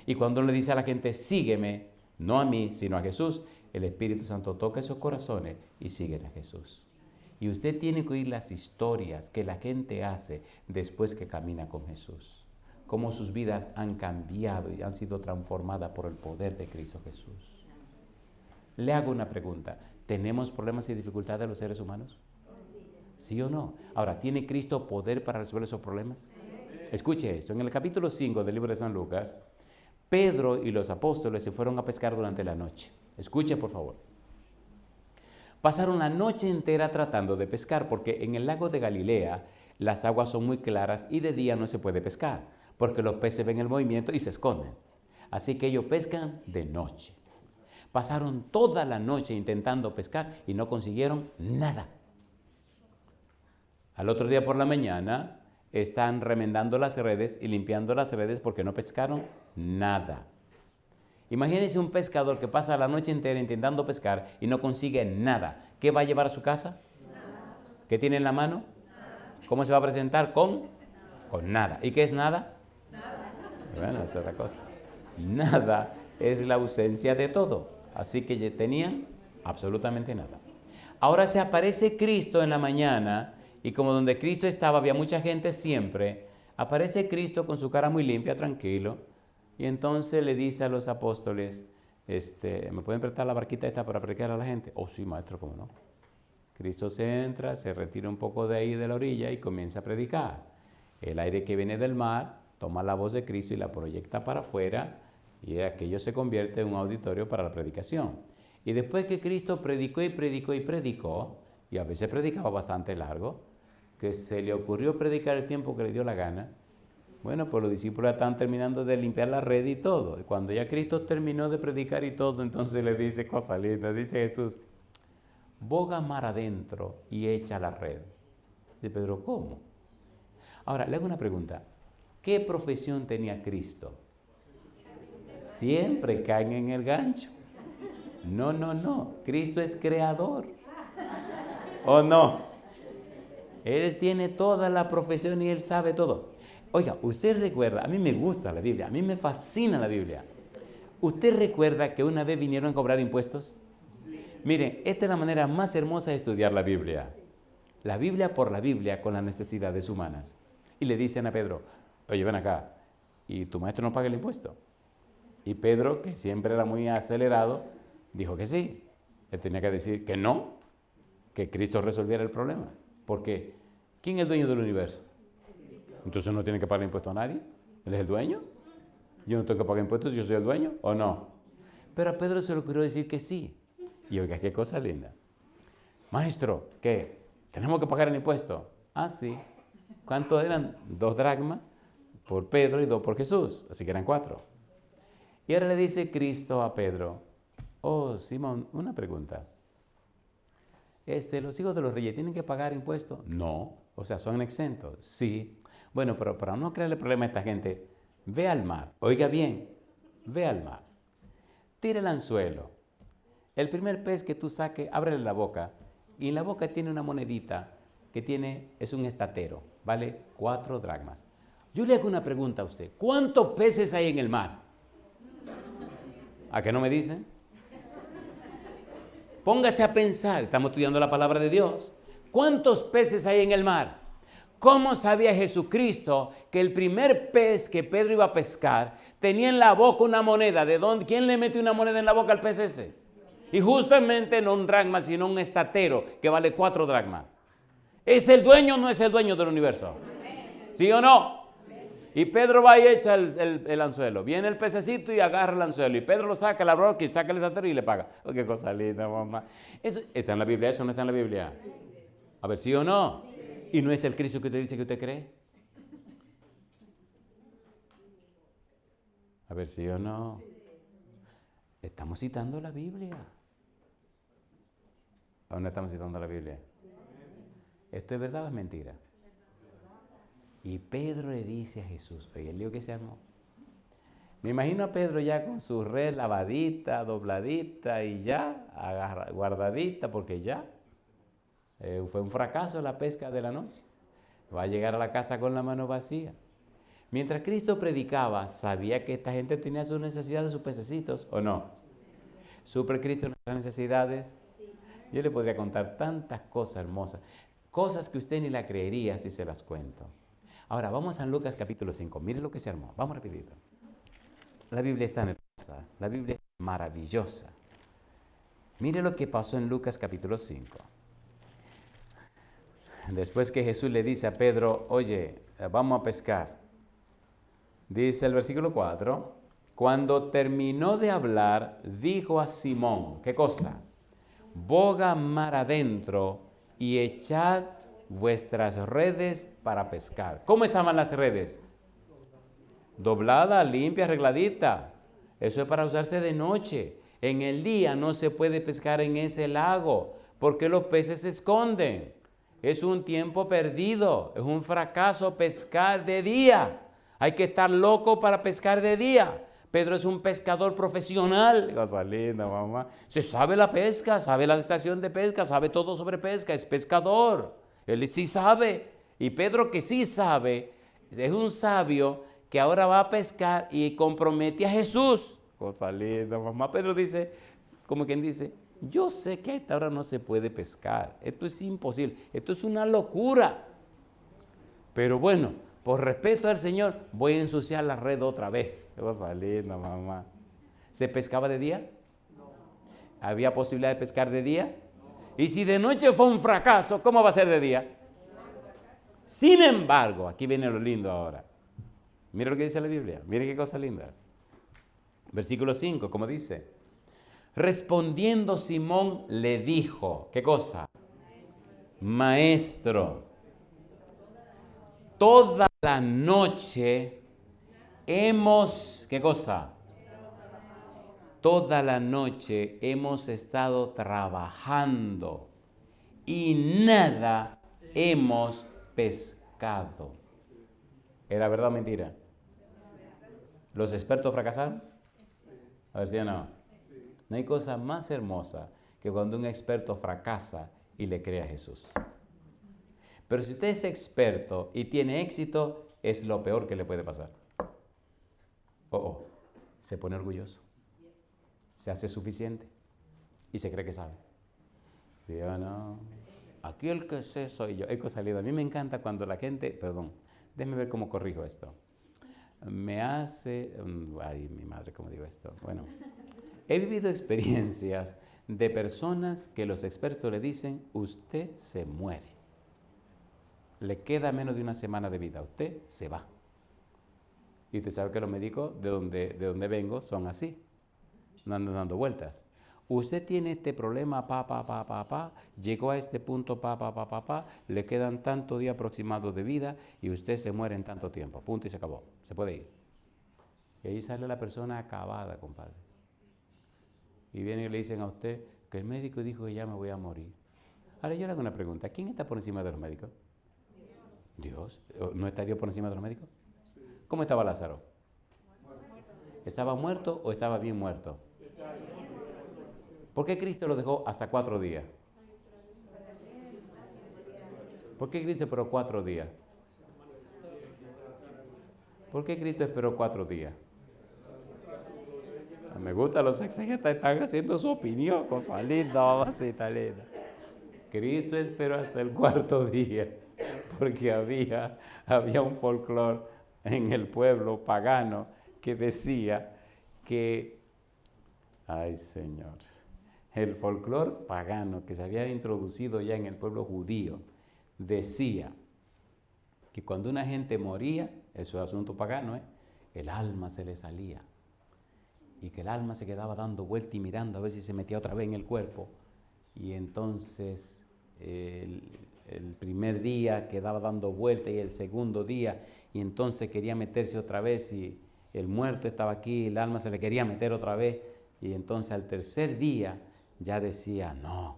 Y cuando uno le dice a la gente, sígueme, no a mí, sino a Jesús, el Espíritu Santo toca esos corazones y siguen a Jesús. Y usted tiene que oír las historias que la gente hace después que camina con Jesús. Cómo sus vidas han cambiado y han sido transformadas por el poder de Cristo Jesús. Le hago una pregunta. ¿Tenemos problemas y dificultades los seres humanos? ¿Sí o no? Ahora, ¿tiene Cristo poder para resolver esos problemas? Escuche esto. En el capítulo 5 del libro de San Lucas, Pedro y los apóstoles se fueron a pescar durante la noche. Escuche, por favor. Pasaron la noche entera tratando de pescar porque en el lago de Galilea las aguas son muy claras y de día no se puede pescar porque los peces ven el movimiento y se esconden. Así que ellos pescan de noche. Pasaron toda la noche intentando pescar y no consiguieron nada. Al otro día por la mañana están remendando las redes y limpiando las redes porque no pescaron nada. Imagínense un pescador que pasa la noche entera intentando pescar y no consigue nada. ¿Qué va a llevar a su casa? Nada. ¿Qué tiene en la mano? Nada. ¿Cómo se va a presentar? Con nada. ¿Y qué es nada? Nada. Bueno, esa es la cosa. Nada es la ausencia de todo. Así que ya tenían absolutamente nada. Ahora se aparece Cristo en la mañana y como donde Cristo estaba había mucha gente siempre, aparece Cristo con su cara muy limpia, tranquilo, y entonces le dice a los apóstoles, ¿me pueden prestar la barquita esta para predicar a la gente? Oh, sí, maestro, ¿cómo no? Cristo se entra, se retira un poco de ahí de la orilla y comienza a predicar. El aire que viene del mar toma la voz de Cristo y la proyecta para afuera y aquello se convierte en un auditorio para la predicación. Y después que Cristo predicó y predicó y predicó, y a veces predicaba bastante largo, que se le ocurrió predicar el tiempo que le dio la gana, bueno, pues los discípulos están terminando de limpiar la red y todo. Y cuando ya Cristo terminó de predicar y todo, entonces le dice cosa linda, dice Jesús, boga mar adentro y echa la red. Dice Pedro, ¿cómo? Ahora, le hago una pregunta. ¿Qué profesión tenía Cristo? Siempre caen en el gancho. No. Cristo es creador. ¿O no? Él tiene toda la profesión y Él sabe todo. Oiga, usted recuerda, a mí me gusta la Biblia, a mí me fascina la Biblia. ¿Usted recuerda que una vez vinieron a cobrar impuestos? Miren, esta es la manera más hermosa de estudiar la Biblia. La Biblia por la Biblia con las necesidades humanas. Y le dicen a Pedro, oye, ven acá, ¿y tu maestro no paga el impuesto? Y Pedro, que siempre era muy acelerado, dijo que sí. Él tenía que decir que no, que Cristo resolviera el problema. Porque, ¿quién es el dueño del universo? Entonces no tiene que pagar impuesto a nadie. Él es el dueño. Yo no tengo que pagar impuestos, yo soy el dueño, ¿o no? Pero a Pedro se le ocurrió decir que sí. Y oiga, qué cosa linda. Maestro, ¿qué? ¿Tenemos que pagar el impuesto? Ah, sí. ¿Cuántos eran? 2 dracmas por Pedro y 2 por Jesús. Así que eran 4. Y ahora le dice Cristo a Pedro, oh, Simón, una pregunta. ¿Los hijos de los reyes tienen que pagar impuestos? No. O sea, ¿son exentos? Sí. Bueno, pero para no crearle problema a esta gente, ve al mar. Oiga bien, ve al mar. Tira el anzuelo. El primer pez que tú saques, ábrele la boca. Y en la boca tiene una monedita que es un estatero. Vale 4 dracmas. Yo le hago una pregunta a usted. ¿Cuántos peces hay en el mar? ¿A qué no me dicen? Póngase a pensar. Estamos estudiando la palabra de Dios. ¿Cuántos peces hay en el mar? ¿Cómo sabía Jesucristo que el primer pez que Pedro iba a pescar tenía en la boca una moneda? ¿De dónde? ¿Quién le metió una moneda en la boca al pez ese? Y justamente no un dracma, sino un estatero que vale 4 dracmas. ¿Es el dueño o no es el dueño del universo? ¿Sí o no? Y Pedro va y echa el anzuelo. Viene el pececito y agarra el anzuelo. Y Pedro lo saca, la broca y saca el estatero y le paga. Oh, qué cosa linda, mamá. Eso, ¿está en la Biblia? ¿Eso no está en la Biblia? A ver, ¿sí o no? ¿Y no es el Cristo que usted dice que usted cree? A ver, ¿sí o no? Estamos citando la Biblia. ¿O no estamos citando la Biblia? ¿Esto es verdad o es mentira? Y Pedro le dice a Jesús, oye, el lío que se armó. Me imagino a Pedro ya con su red lavadita, dobladita y ya, guardadita, porque ya fue un fracaso la pesca de la noche. Va a llegar a la casa con la mano vacía. Mientras Cristo predicaba, sabía que esta gente tenía sus necesidades, sus pececitos, ¿o no? ¿Suple Cristo nuestras necesidades? Yo le podría contar tantas cosas hermosas, cosas que usted ni la creería si se las cuento. Ahora, vamos a Lucas capítulo 5. Mire lo que se armó. Vamos rapidito. La Biblia es tan hermosa. La Biblia es maravillosa. Mire lo que pasó en Lucas capítulo 5. Después que Jesús le dice a Pedro, oye, vamos a pescar. Dice el versículo 4, cuando terminó de hablar, dijo a Simón, ¿qué cosa? Boga mar adentro y echad vuestras redes para pescar. ¿Cómo estaban las redes? Doblada, limpia, arregladita. Eso es para usarse de noche. En el día no se puede pescar en ese lago porque los peces se esconden. Es un tiempo perdido, es un fracaso pescar de día. Hay que estar loco para pescar de día. Pedro es un pescador profesional. Cosa linda, mamá. Se sabe la pesca, sabe la estación de pesca, sabe todo sobre pesca, es pescador. Él sí sabe. Y Pedro, que sí sabe, es un sabio que ahora va a pescar y compromete a Jesús. Cosa linda, mamá. Pedro dice, como quien dice, yo sé que a esta hora no se puede pescar. Esto es imposible. Esto es una locura. Pero bueno, por respeto al Señor, voy a ensuciar la red otra vez. Cosa linda, mamá. ¿Se pescaba de día? No. ¿Había posibilidad de pescar de día? Y si de noche fue un fracaso, ¿cómo va a ser de día? Sin embargo, aquí viene lo lindo ahora. Mira lo que dice la Biblia. Mire qué cosa linda. Versículo 5, como dice. Respondiendo Simón le dijo, ¿qué cosa? Maestro, toda la noche hemos, ¿qué cosa? Toda la noche hemos estado trabajando y nada hemos pescado. ¿Era verdad o mentira? ¿Los expertos fracasaron? A ver si no. No hay cosa más hermosa que cuando un experto fracasa y le cree a Jesús. Pero si usted es experto y tiene éxito, es lo peor que le puede pasar. Se pone orgulloso. se hace suficiente y se cree que sabe. ¿Sí o no? Aquí el que sé soy yo. Eco salido. A mí me encanta cuando la gente, perdón, déjeme ver cómo corrijo esto. Me hace, ay, mi madre, ¿cómo digo esto? Bueno, he vivido experiencias de personas que los expertos le dicen, usted se muere. Le queda menos de una semana de vida, usted se va. Y usted sabe que los médicos de donde vengo son así, no andan dando vueltas. Usted tiene este problema, llegó a este punto, le quedan tantos días aproximados de vida y usted se muere en tanto tiempo, punto y se acabó, se puede ir. Y ahí sale la persona acabada, compadre. Y vienen y le dicen a usted que el médico dijo que ya me voy a morir. Ahora yo le hago una pregunta, ¿quién está por encima de los médicos? Dios. ¿No está Dios por encima de los médicos? ¿Cómo estaba Lázaro? ¿Estaba muerto o estaba bien muerto? ¿Por qué Cristo lo dejó hasta 4 días? ¿Por qué Cristo esperó 4 días? ¿Por qué Cristo esperó 4 días? Me gusta, los exegetas están haciendo su opinión, cosa linda, mamacita linda. Cristo esperó hasta el 4.º día, porque había un folclore en el pueblo pagano que decía que, ay Señor, el folclore pagano que se había introducido ya en el pueblo judío decía que cuando una gente moría, eso es asunto pagano, el alma se le salía y que el alma se quedaba dando vuelta y mirando a ver si se metía otra vez en el cuerpo, y entonces el primer día quedaba dando vuelta y el segundo día, y entonces quería meterse otra vez y el muerto estaba aquí, el alma se le quería meter otra vez, y entonces al tercer día ya decía, no,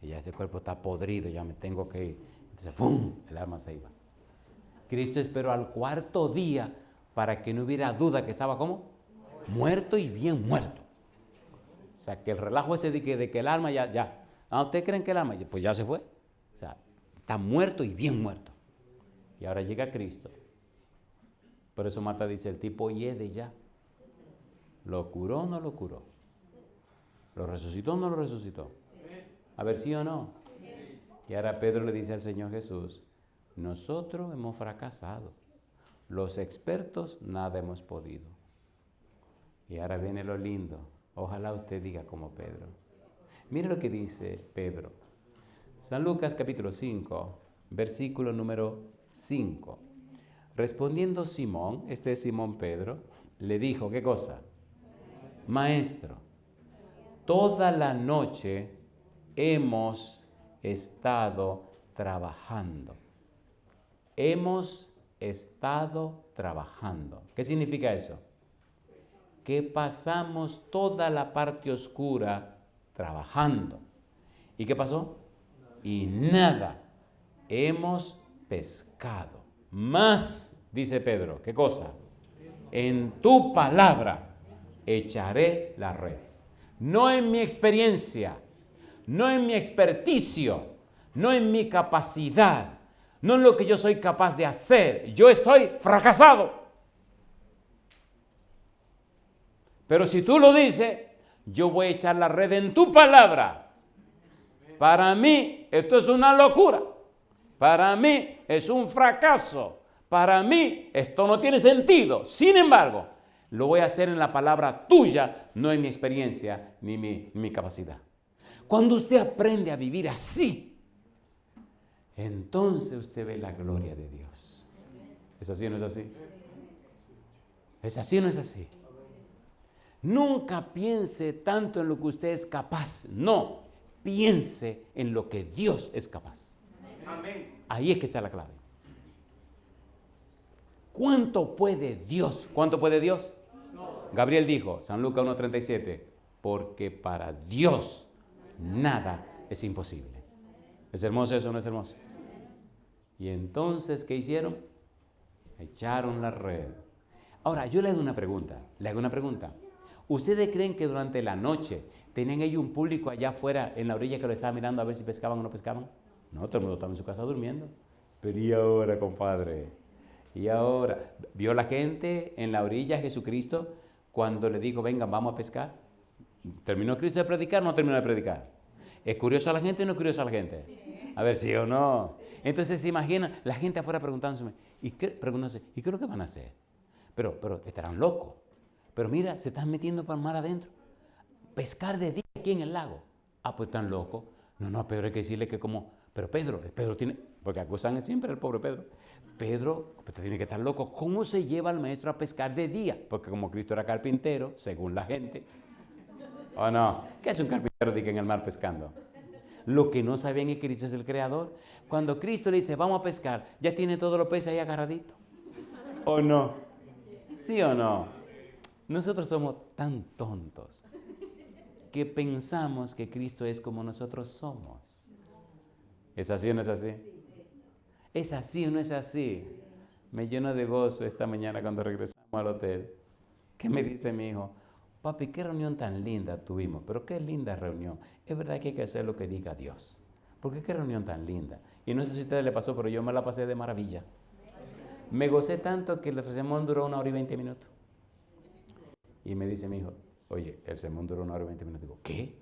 ya ese cuerpo está podrido, ya me tengo que ir. Entonces, ¡pum!, el alma se iba. Cristo esperó al 4.º día para que no hubiera duda que estaba ¿cómo? Muerto y bien muerto. O sea, que el relajo ese de que el alma ya. ¿Ustedes creen que el alma? Pues ya se fue. O sea, está muerto y bien muerto. Y ahora llega Cristo. Por eso Marta dice, el tipo hiede ya. ¿Lo curó o no lo curó? ¿Lo resucitó o no lo resucitó? A ver, ¿sí o no? Y ahora Pedro le dice al Señor Jesús, nosotros hemos fracasado. Los expertos nada hemos podido. Y ahora viene lo lindo. Ojalá usted diga como Pedro. Mire lo que dice Pedro. San Lucas capítulo 5, versículo número 5. Respondiendo Simón, este es Simón Pedro, le dijo, ¿qué cosa? Maestro, toda la noche hemos estado trabajando. Hemos estado trabajando. ¿Qué significa eso? Que pasamos toda la parte oscura trabajando. ¿Y qué pasó? Y nada hemos pescado. Más, dice Pedro, ¿qué cosa? En tu palabra echaré la red. No en mi experiencia, no en mi experticio, no en mi capacidad, no en lo que yo soy capaz de hacer. Yo estoy fracasado. Pero si tú lo dices, yo voy a echar la red en tu palabra. Para mí esto es una locura. Para mí es un fracaso. Para mí esto no tiene sentido. Sin embargo, lo voy a hacer en la palabra tuya, no en mi experiencia ni mi capacidad. Cuando usted aprende a vivir así, entonces usted ve la gloria de Dios. ¿Es así o no es así? ¿Es así o no es así? Nunca piense tanto en lo que usted es capaz. No, piense en lo que Dios es capaz. Amén. Ahí es que está la clave. ¿Cuánto puede Dios? ¿Cuánto puede Dios? No. Gabriel dijo, San Lucas 1:37, porque para Dios nada es imposible. ¿Es hermoso eso o no es hermoso? Y entonces, ¿qué hicieron? Echaron la red. Ahora, yo le hago una pregunta. ¿Ustedes creen que durante la noche tenían ellos un público allá afuera en la orilla que lo estaba mirando a ver si pescaban o no pescaban? No, todo el mundo estaba en su casa durmiendo. Pero ¿y ahora, compadre? ¿Y ahora? ¿Vio la gente en la orilla a Jesucristo cuando le dijo, vengan, vamos a pescar? ¿Terminó Cristo de predicar o no terminó de predicar? ¿Es curioso a la gente o no es curioso a la gente? A ver, ¿sí o no? Entonces se imagina la gente afuera preguntándose, ¿y qué es lo que van a hacer? Pero estarán locos. Pero mira, se están metiendo para el mar adentro. Pescar de día aquí en el lago. Ah, pues están locos. No, Pedro hay que decirle que como... Pero Pedro tiene... Porque acusan siempre al pobre Pedro. Pedro, usted tiene que estar loco. ¿Cómo se lleva al maestro a pescar de día? Porque como Cristo era carpintero, según la gente. ¿O no? ¿Qué hace un carpintero de que en el mar pescando? Lo que no sabían es que Cristo es el creador. Cuando Cristo le dice, vamos a pescar, ya tiene todos los peces ahí agarraditos. ¿O no? ¿Sí o no? Nosotros somos tan tontos que pensamos que Cristo es como nosotros somos. ¿Es así o no es así? ¿Es así o no es así? Me lleno de gozo esta mañana cuando regresamos al hotel. ¿Qué me dice mi hijo? Papi, qué reunión tan linda tuvimos, pero qué linda reunión. Es verdad que hay que hacer lo que diga Dios. Porque qué reunión tan linda. Y no sé si a ustedes les pasó, pero yo me la pasé de maravilla. Me gocé tanto que el sermón duró 1 hora y 20 minutos. Y me dice mi hijo, oye, el sermón duró 1 hora y 20 minutos. Digo, ¿qué?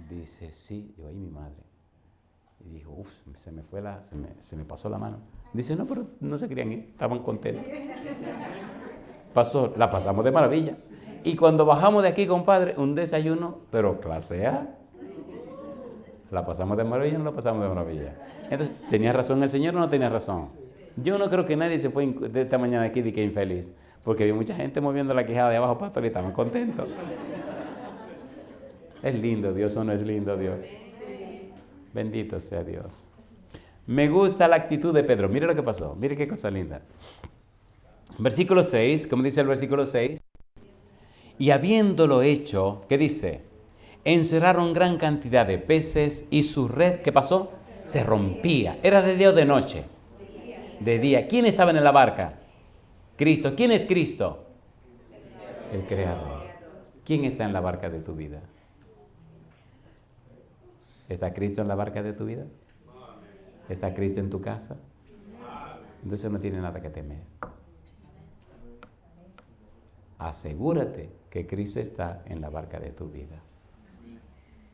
Dice, sí. Digo, ahí mi madre. Y dijo, se me pasó la mano. Dice, no, pero no se querían ir, estaban contentos. La pasamos de maravilla. Y cuando bajamos de aquí, compadre, un desayuno, pero clase A. ¿La pasamos de maravilla o no la pasamos de maravilla? Entonces, ¿tenía razón el Señor o no tenía razón? Yo no creo que nadie se fue de esta mañana aquí de que infeliz, porque vi mucha gente moviendo la quijada de abajo, pastor, y estaban contentos. ¿Es lindo Dios o no es lindo Dios? Bendito sea Dios. Me gusta la actitud de Pedro. Mire lo que pasó. Mire qué cosa linda. Versículo 6, ¿cómo dice el versículo 6? Y habiéndolo hecho, ¿qué dice? Encerraron gran cantidad de peces y su red, ¿qué pasó? Se rompía. ¿Era de día o de noche? De día. ¿Quién estaba en la barca? Cristo. ¿Quién es Cristo? El Creador. ¿Quién está en la barca de tu vida? ¿Está Cristo en la barca de tu vida? ¿Está Cristo en tu casa? Entonces no tiene nada que temer. Asegúrate que Cristo está en la barca de tu vida.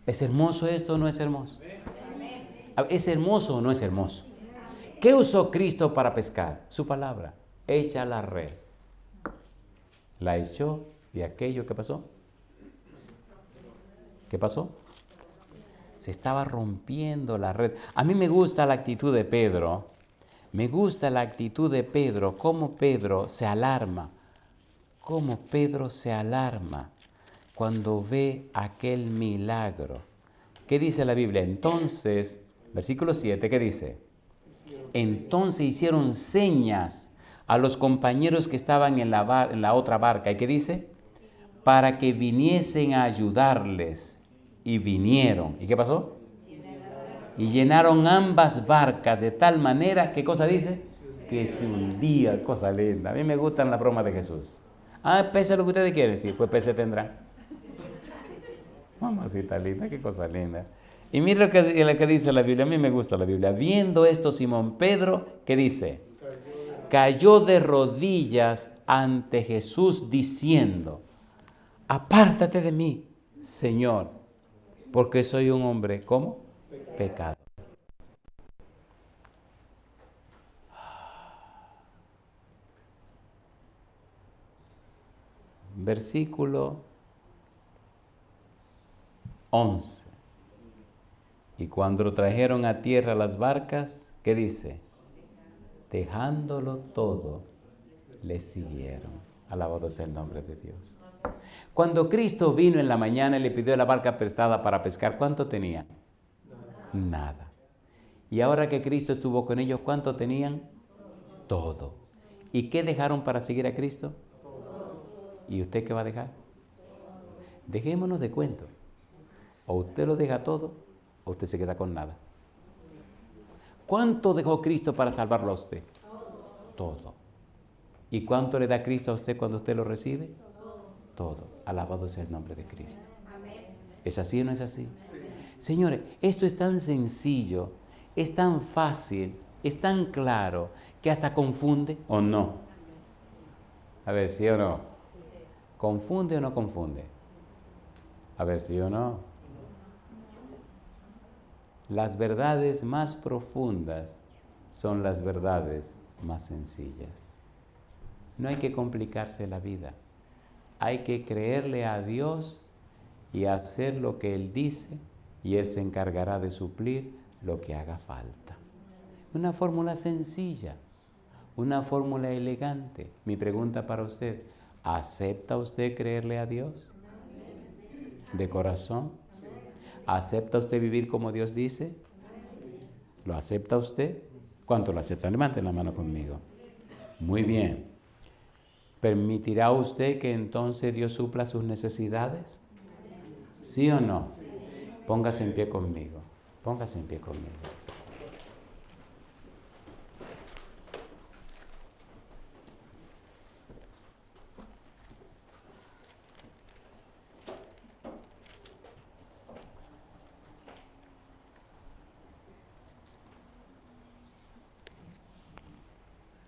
¿Es hermoso esto o no es hermoso? ¿Es hermoso o no es hermoso? ¿Qué usó Cristo para pescar? Su palabra. Echa la red. La echó y aquello, ¿qué pasó? ¿Qué pasó? Se estaba rompiendo la red. A mí me gusta la actitud de Pedro. Me gusta la actitud de Pedro. Cómo Pedro se alarma. Cómo Pedro se alarma cuando ve aquel milagro. ¿Qué dice la Biblia? Entonces, versículo 7, ¿qué dice? Entonces hicieron señas a los compañeros que estaban en la otra barca. ¿Y qué dice? Para que viniesen a ayudarles. Y vinieron. ¿Y qué pasó? Y llenaron ambas barcas de tal manera, ¿qué cosa dice? Que se hundía. Cosa linda. A mí me gustan las bromas de Jesús. Pese lo que ustedes quieren, sí, pues pese tendrán. Mamacita linda, qué cosa linda. Y mira lo que dice la Biblia, a mí me gusta la Biblia. Viendo esto, Simón Pedro, ¿qué dice? Cayó de rodillas ante Jesús diciendo, apártate de mí, Señor, porque soy un hombre, ¿cómo? Pecador. Versículo 11. Y cuando lo trajeron a tierra las barcas, ¿qué dice? Dejándolo todo, le siguieron. Alabado sea el nombre de Dios. Cuando Cristo vino en la mañana y le pidió la barca prestada para pescar, ¿cuánto tenían? Nada. Y ahora que Cristo estuvo con ellos, ¿cuánto tenían? Todo. ¿Y qué dejaron para seguir a Cristo? ¿Y usted qué va a dejar? Dejémonos de cuento. O usted lo deja todo, o usted se queda con nada. ¿Cuánto dejó Cristo para salvarlo a usted? Todo. ¿Y cuánto le da Cristo a usted cuando usted lo recibe? Todo. Alabado sea el nombre de Cristo. ¿Es así o no es así? Señores, esto es tan sencillo, es tan fácil, es tan claro, que hasta confunde o no. A ver, ¿sí o no? ¿Confunde o no confunde? A ver, ¿sí o no? Las verdades más profundas son las verdades más sencillas. No hay que complicarse la vida. Hay que creerle a Dios y hacer lo que Él dice, y Él se encargará de suplir lo que haga falta. Una fórmula sencilla, una fórmula elegante. Mi pregunta para usted, ¿acepta usted creerle a Dios? ¿De corazón? ¿Acepta usted vivir como Dios dice? ¿Lo acepta usted? ¿Cuánto lo aceptan? Levanten la mano conmigo. Muy bien. ¿Permitirá usted que entonces Dios supla sus necesidades? ¿Sí o no? Póngase en pie conmigo. Póngase en pie conmigo.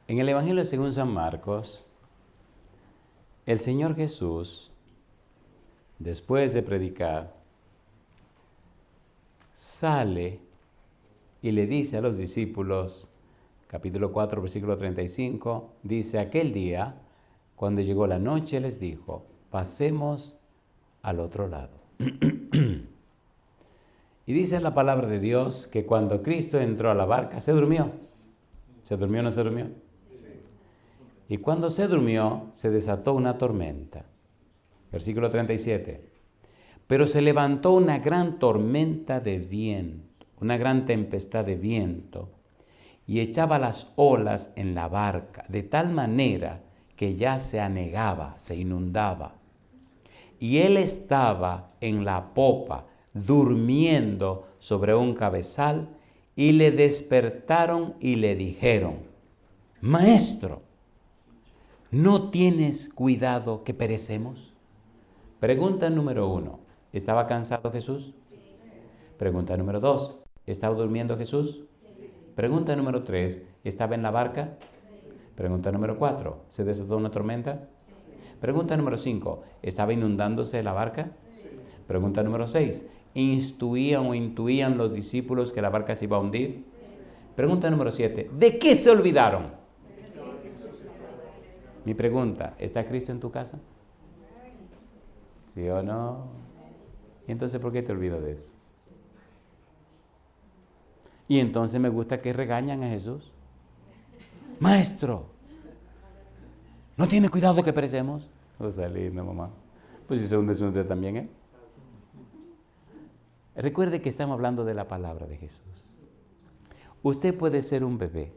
En el Evangelio según San Marcos, el Señor Jesús, después de predicar, sale y le dice a los discípulos, capítulo 4, versículo 35, dice, aquel día, cuando llegó la noche, les dijo, pasemos al otro lado. Y dice la palabra de Dios que cuando Cristo entró a la barca, se durmió. ¿Se durmió o no se durmió? Y cuando se durmió, se desató una tormenta. Versículo 37. Pero se levantó una gran tormenta de viento, una gran tempestad de viento, y echaba las olas en la barca, de tal manera que ya se anegaba, se inundaba. Y él estaba en la popa, durmiendo sobre un cabezal, y le despertaron y le dijeron, Maestro, ¿no tienes cuidado que perecemos? Pregunta número 1, ¿estaba cansado Jesús? Pregunta número 2, ¿estaba durmiendo Jesús? Pregunta número 3, ¿estaba en la barca? Pregunta número 4, ¿se desató una tormenta? Pregunta número 5, ¿estaba inundándose la barca? Pregunta número 6, ¿intuían los discípulos que la barca se iba a hundir? Pregunta número 7, ¿de qué se olvidaron? Mi pregunta, ¿está Cristo en tu casa? ¿Sí o no? ¿Y entonces por qué te olvidas de eso? Y entonces me gusta que regañan a Jesús. Maestro, ¿no tiene cuidado que perecemos? O sea, lindo, mamá. Pues si se hunde usted también, ¿eh? Recuerde que estamos hablando de la palabra de Jesús. Usted puede ser un bebé,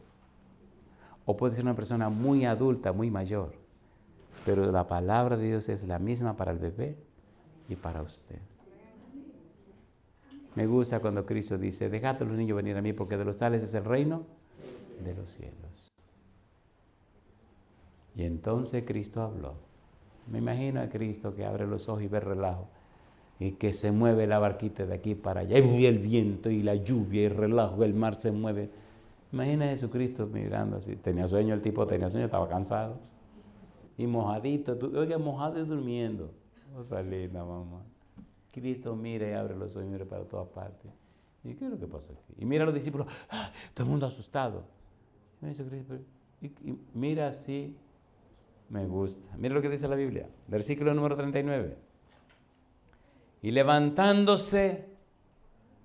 o puede ser una persona muy adulta, muy mayor, pero la palabra de Dios es la misma para el bebé y para usted. Me gusta cuando Cristo dice, dejad a los niños venir a mí, porque de los tales es el reino de los cielos. Y entonces Cristo habló. Me imagino a Cristo que abre los ojos y ve relajo, y que se mueve la barquita de aquí para allá, y el viento y la lluvia y el relajo, el mar se mueve. Imagina a Jesucristo mirando así. Tenía sueño el tipo, estaba cansado. Y mojadito, oiga, mojado y durmiendo. No salí, la mamá. Cristo mira y abre los ojos y mira para todas partes. ¿Y qué es lo que pasó aquí? Y mira a los discípulos, todo el mundo asustado. Y Jesucristo, y mira así, me gusta. Mira lo que dice la Biblia, versículo número 39. Y levantándose,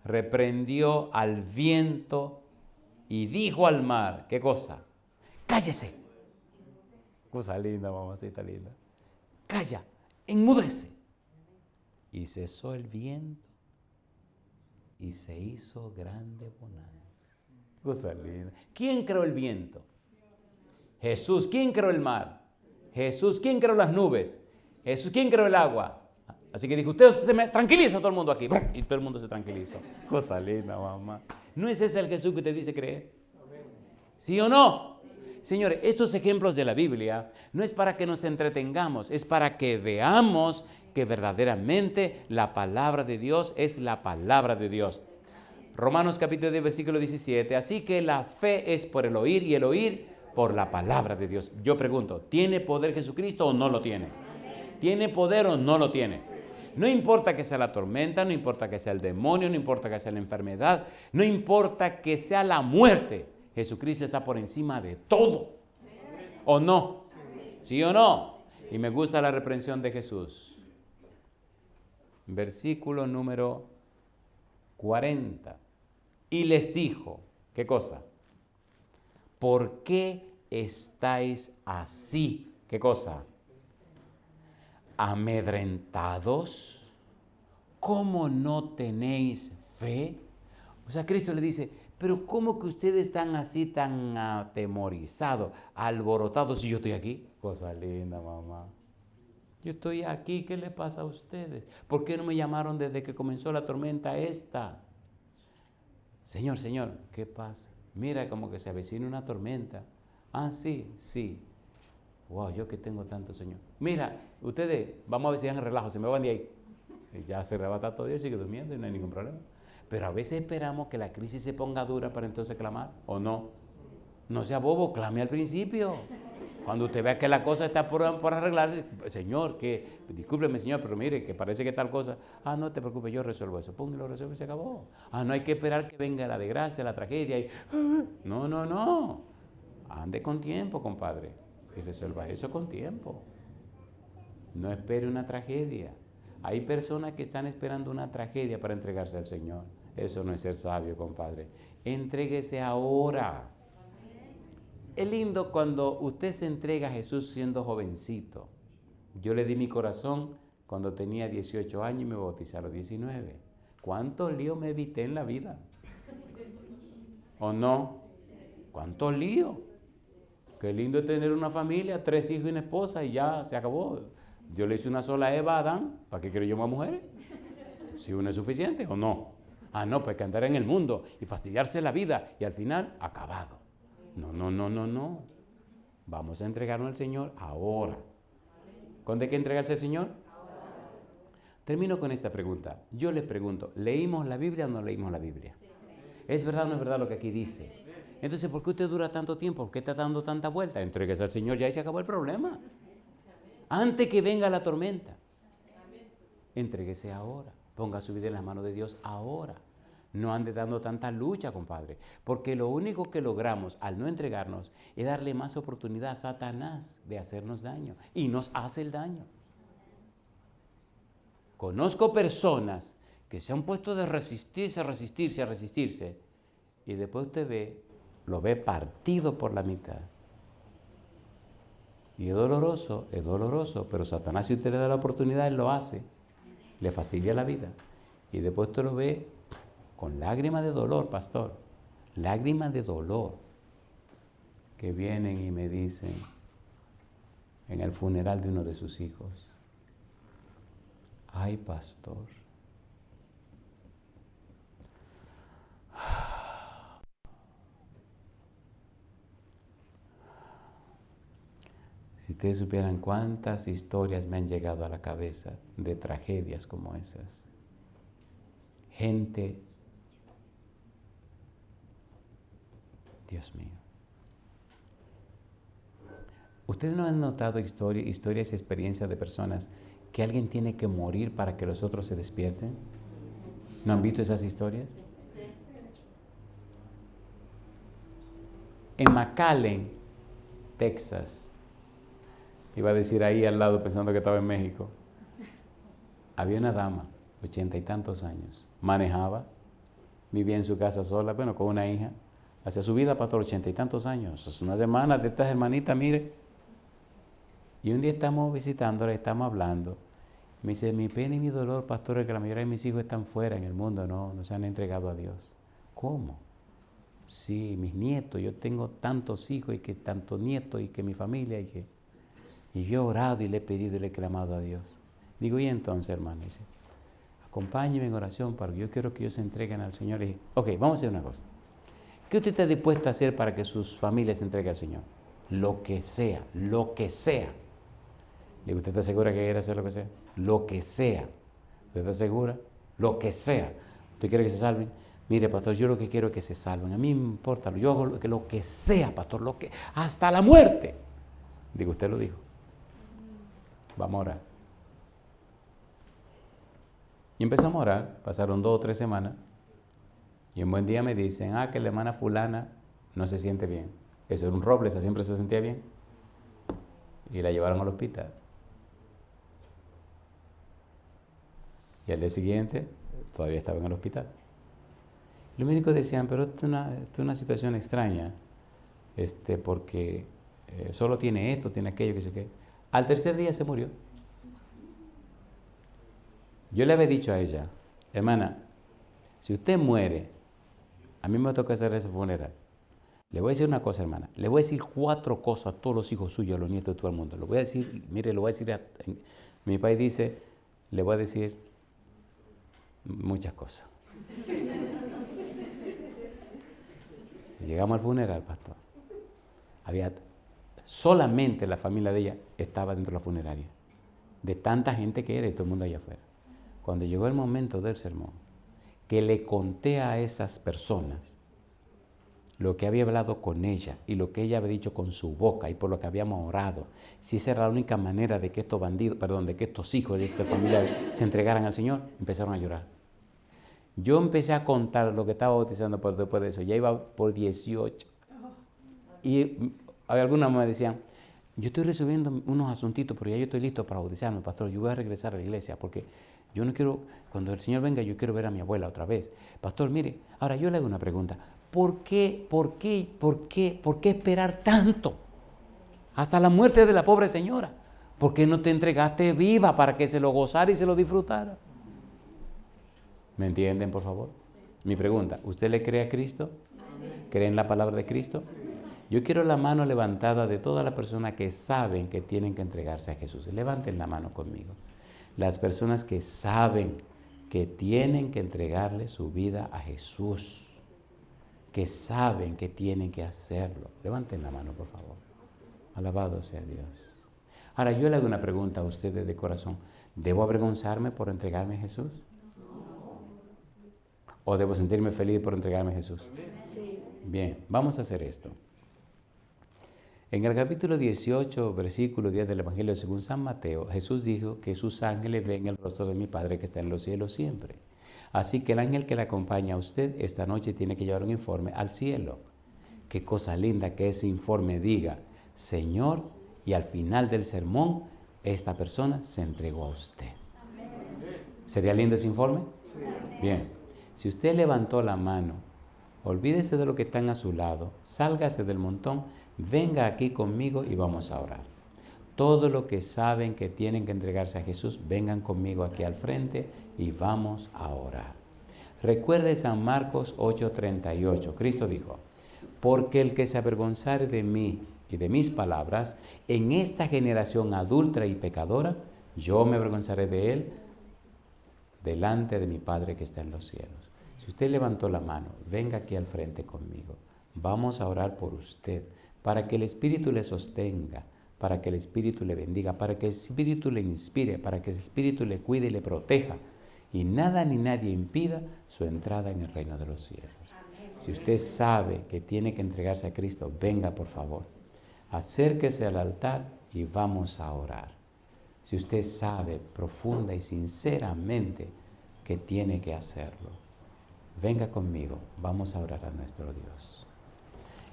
reprendió al viento y dijo al mar, ¿qué cosa? ¡Cállese! Cosa linda, mamacita linda. Calla, enmudece. Y cesó el viento y se hizo grande bonanza. Cosa linda. ¿Quién creó el viento? Jesús. ¿Quién creó el mar? Jesús. ¿Quién creó las nubes? Jesús. ¿Quién creó el agua? Así que dijo, usted se me tranquiliza todo el mundo aquí. Y todo el mundo se tranquilizó. Cosa linda, mamá. ¿No es ese el Jesús que usted dice creer? ¿Sí o no? Señores, estos ejemplos de la Biblia no es para que nos entretengamos, es para que veamos que verdaderamente la palabra de Dios es la palabra de Dios. Romanos capítulo 10, versículo 17. Así que la fe es por el oír y el oír por la palabra de Dios. Yo pregunto, ¿tiene poder Jesucristo o no lo tiene? ¿Tiene poder o no lo tiene? No importa que sea la tormenta, no importa que sea el demonio, no importa que sea la enfermedad, no importa que sea la muerte. Jesucristo está por encima de todo. ¿O no? ¿Sí o no? Y me gusta la reprensión de Jesús. Versículo número 40. Y les dijo, ¿qué cosa? ¿Por qué estáis así? ¿Qué cosa? Amedrentados. ¿Cómo no tenéis fe? O sea, Cristo le dice, pero ¿cómo que ustedes están así tan atemorizados, alborotados si yo estoy aquí? Cosa linda, mamá. Yo estoy aquí, ¿qué le pasa a ustedes? ¿Por qué no me llamaron desde que comenzó la tormenta esta? Señor, ¿qué pasa? Mira como que se avecina una tormenta. Ah, sí. Wow, yo que tengo tanto, Señor. Mira, ustedes, vamos a ver si dan relajo, se me van de ahí. Y ya se arrebata todo y sigue durmiendo y no hay ningún problema. Pero a veces esperamos que la crisis se ponga dura para entonces clamar, ¿o no? No sea bobo, clame al principio. Cuando usted vea que la cosa está por arreglarse, Señor, que, discúlpeme, Señor, pero mire, que parece que tal cosa. Ah, no te preocupes, yo resuelvo eso. Pum, lo resuelvo y se acabó. Ah, no hay que esperar que venga la desgracia, la tragedia. Y, no. Ande con tiempo, compadre. Y resuelva eso con tiempo. No espere una tragedia. Hay personas que están esperando una tragedia para entregarse al Señor. Eso no es ser sabio, compadre. Entréguese ahora. Es lindo cuando usted se entrega a Jesús siendo jovencito. Yo le di mi corazón cuando tenía 18 años y me bauticé a los 19. ¿Cuántos líos me evité en la vida? ¿O no? ¿Cuántos líos? Qué lindo es tener una familia, 3 hijos y una esposa y ya se acabó. Yo le hice una sola Eva a Adán, ¿para qué quiero yo más mujeres? Si uno es suficiente o no. Ah, no, pues que andar en el mundo y fastidiarse la vida y al final acabado. No. Vamos a entregarnos al Señor ahora. ¿Cuándo hay que entregarse al Señor? Termino con esta pregunta. Yo les pregunto, ¿leímos la Biblia o no leímos la Biblia? ¿Es verdad o no es verdad lo que aquí dice? Entonces, ¿por qué usted dura tanto tiempo? ¿Por qué está dando tanta vuelta? Entréguese al Señor ya y se acabó el problema. Antes que venga la tormenta. Entréguese ahora. Ponga su vida en las manos de Dios ahora. No ande dando tanta lucha, compadre. Porque lo único que logramos al no entregarnos es darle más oportunidad a Satanás de hacernos daño. Y nos hace el daño. Conozco personas que se han puesto de resistirse. Y después usted lo ve partido por la mitad. Y es doloroso, pero Satanás, si usted le da la oportunidad, él lo hace. Le fastidia la vida. Y después usted lo ve con lágrimas de dolor, pastor. Lágrimas de dolor. Que vienen y me dicen en el funeral de uno de sus hijos: ay, pastor. Si ustedes supieran cuántas historias me han llegado a la cabeza de tragedias como esas. Gente, Dios mío. ¿Ustedes no han notado historias y experiencias de personas que alguien tiene que morir para que los otros se despierten? ¿No han visto esas historias? En McAllen, Texas, iba a decir ahí al lado pensando que estaba en México, había una dama, 80 y tantos años, manejaba, vivía en su casa sola, bueno, con una hija, hacía su vida para todos 80 y tantos años. Es una semana de estas hermanitas, mire. Y un día estamos visitándola, estamos hablando. Me dice, mi pena y mi dolor, pastor, es que la mayoría de mis hijos están fuera en el mundo, no se han entregado a Dios. ¿Cómo? Sí, mis nietos, yo tengo tantos hijos y que tantos nietos y que mi familia y yo he orado y le he pedido y le he clamado a Dios. Digo, y entonces, hermano, dice, acompáñeme en oración para que yo quiero que ellos se entreguen al Señor. Y dije, ok, vamos a hacer una cosa. ¿Qué usted está dispuesto a hacer para que sus familias se entreguen al Señor? Lo que sea. Digo, ¿usted está segura que quiere hacer lo que sea? Lo que sea. ¿Usted está segura? Lo que sea. ¿Usted quiere que se salven? Mire, pastor, yo lo que quiero es que se salven. A mí me importa, yo hago lo que sea, pastor, hasta la muerte. Digo, usted lo dijo. Vamos a orar. Y empezamos a orar, pasaron 2 o 3 semanas, y un buen día me dicen, que la hermana fulana no se siente bien. Eso era un roble, esa siempre se sentía bien. Y la llevaron al hospital. Y al día siguiente, todavía estaba en el hospital. Los médicos decían, pero esto es una situación extraña, porque solo tiene esto, tiene aquello, que sé qué. Al tercer día se murió. Yo le había dicho a ella, hermana, si usted muere, a mí me toca hacer ese funeral. Le voy a decir una cosa, hermana. Le voy a decir 4 cosas a todos los hijos suyos, a los nietos de todo el mundo. Lo voy a decir, mire, lo voy a decir, mi país dice, le voy a decir muchas cosas. Llegamos al funeral, pastor. Solamente la familia de ella estaba dentro de la funeraria. De tanta gente que era y todo el mundo allá afuera. Cuando llegó el momento del sermón, que le conté a esas personas lo que había hablado con ella y lo que ella había dicho con su boca y por lo que habíamos orado, si esa era la única manera de que estos bandidos, de que estos hijos de esta familia se entregaran al Señor, empezaron a llorar. Yo empecé a contar lo que estaba bautizando, pero después de eso, ya iba por 18. Y algunas me decían, yo estoy resolviendo unos asuntitos, pero ya yo estoy listo para bautizarme, pastor, yo voy a regresar a la iglesia, porque yo no quiero, cuando el Señor venga, yo quiero ver a mi abuela otra vez. Pastor, mire, ahora yo le hago una pregunta. ¿Por qué esperar tanto? Hasta la muerte de la pobre señora. ¿Por qué no te entregaste viva para que se lo gozara y se lo disfrutara? ¿Me entienden, por favor? Mi pregunta, ¿usted le cree a Cristo? ¿Cree en la palabra de Cristo? Yo quiero la mano levantada de todas las personas que saben que tienen que entregarse a Jesús. Levanten la mano conmigo. Las personas que saben que tienen que entregarle su vida a Jesús. Que saben que tienen que hacerlo. Levanten la mano, por favor. Alabado sea Dios. Ahora, yo le hago una pregunta a ustedes de corazón. ¿Debo avergonzarme por entregarme a Jesús? ¿O debo sentirme feliz por entregarme a Jesús? Bien, vamos a hacer esto. En el capítulo 18, versículo 10 del Evangelio según San Mateo, Jesús dijo que sus ángeles ven el rostro de mi Padre que está en los cielos siempre. Así que el ángel que le acompaña a usted esta noche tiene que llevar un informe al cielo. Qué cosa linda que ese informe diga, Señor, y al final del sermón, esta persona se entregó a usted. ¿Sería lindo ese informe? Sí. Bien, si usted levantó la mano, olvídese de lo que están a su lado, sálgase del montón, venga aquí conmigo y vamos a orar. Todos los que saben que tienen que entregarse a Jesús, vengan conmigo aquí al frente y vamos a orar. Recuerde San Marcos 8:38. Cristo dijo, porque el que se avergonzare de mí y de mis palabras, en esta generación adúltera y pecadora, yo me avergonzaré de él delante de mi Padre que está en los cielos. Si usted levantó la mano, venga aquí al frente conmigo. Vamos a orar por usted, para que el Espíritu le sostenga, para que el Espíritu le bendiga, para que el Espíritu le inspire, para que el Espíritu le cuide y le proteja, y nada ni nadie impida su entrada en el reino de los cielos. Si usted sabe que tiene que entregarse a Cristo, venga por favor, acérquese al altar y vamos a orar. Si usted sabe profunda y sinceramente que tiene que hacerlo, venga conmigo, vamos a orar a nuestro Dios.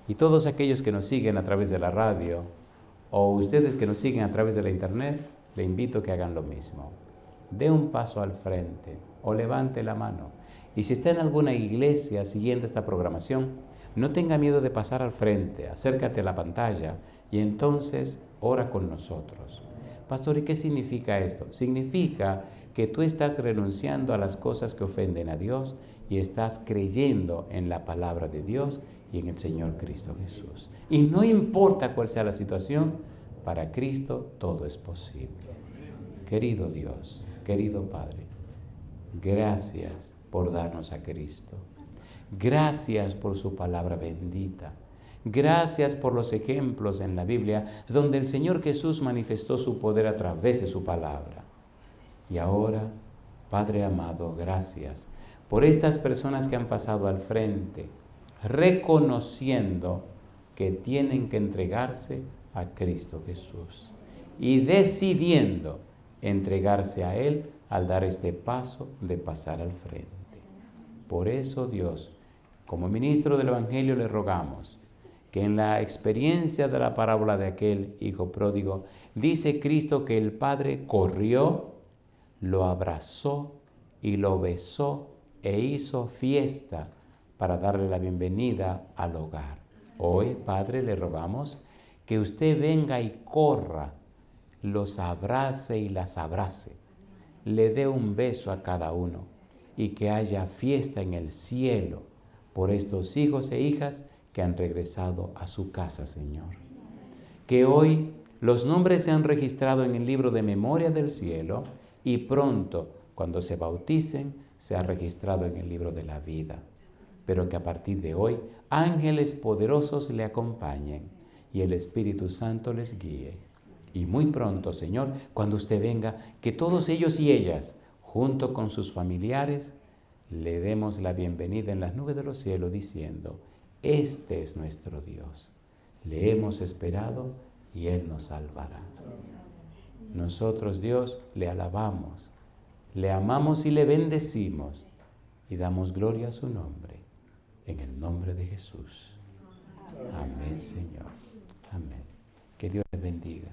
Y todos aquellos que nos siguen a través de la radio, o ustedes que nos siguen a través de la internet, le invito a que hagan lo mismo. Dé un paso al frente o levante la mano. Y si está en alguna iglesia siguiendo esta programación, no tenga miedo de pasar al frente, acércate a la pantalla y entonces ora con nosotros. Pastor, ¿y qué significa esto? Significa que tú estás renunciando a las cosas que ofenden a Dios y estás creyendo en la palabra de Dios y en el Señor Cristo Jesús. Y no importa cuál sea la situación, para Cristo todo es posible. Querido Dios, querido Padre, gracias por darnos a Cristo. Gracias por su palabra bendita. Gracias por los ejemplos en la Biblia donde el Señor Jesús manifestó su poder a través de su palabra. Y ahora, Padre amado, gracias por estas personas que han pasado al frente, reconociendo que tienen que entregarse a Cristo Jesús y decidiendo entregarse a Él al dar este paso de pasar al frente. Por eso, Dios, como ministro del Evangelio le rogamos que en la experiencia de la parábola de aquel hijo pródigo, dice Cristo que el Padre corrió, lo abrazó y lo besó e hizo fiesta para darle la bienvenida al hogar. Hoy, Padre, le rogamos que usted venga y corra, los abrace y las abrace, le dé un beso a cada uno y que haya fiesta en el cielo por estos hijos e hijas que han regresado a su casa, Señor. Que hoy los nombres se han registrado en el libro de memoria del cielo y pronto, cuando se bauticen, se ha registrado en el libro de la vida. Pero que a partir de hoy ángeles poderosos le acompañen y el Espíritu Santo les guíe. Y muy pronto, Señor, cuando usted venga, que todos ellos y ellas, junto con sus familiares, le demos la bienvenida en las nubes de los cielos diciendo: este es nuestro Dios. Le hemos esperado y Él nos salvará. Nosotros, Dios, le alabamos, le amamos y le bendecimos y damos gloria a su nombre. En el nombre de Jesús. Amén, Señor. Amén. Que Dios les bendiga.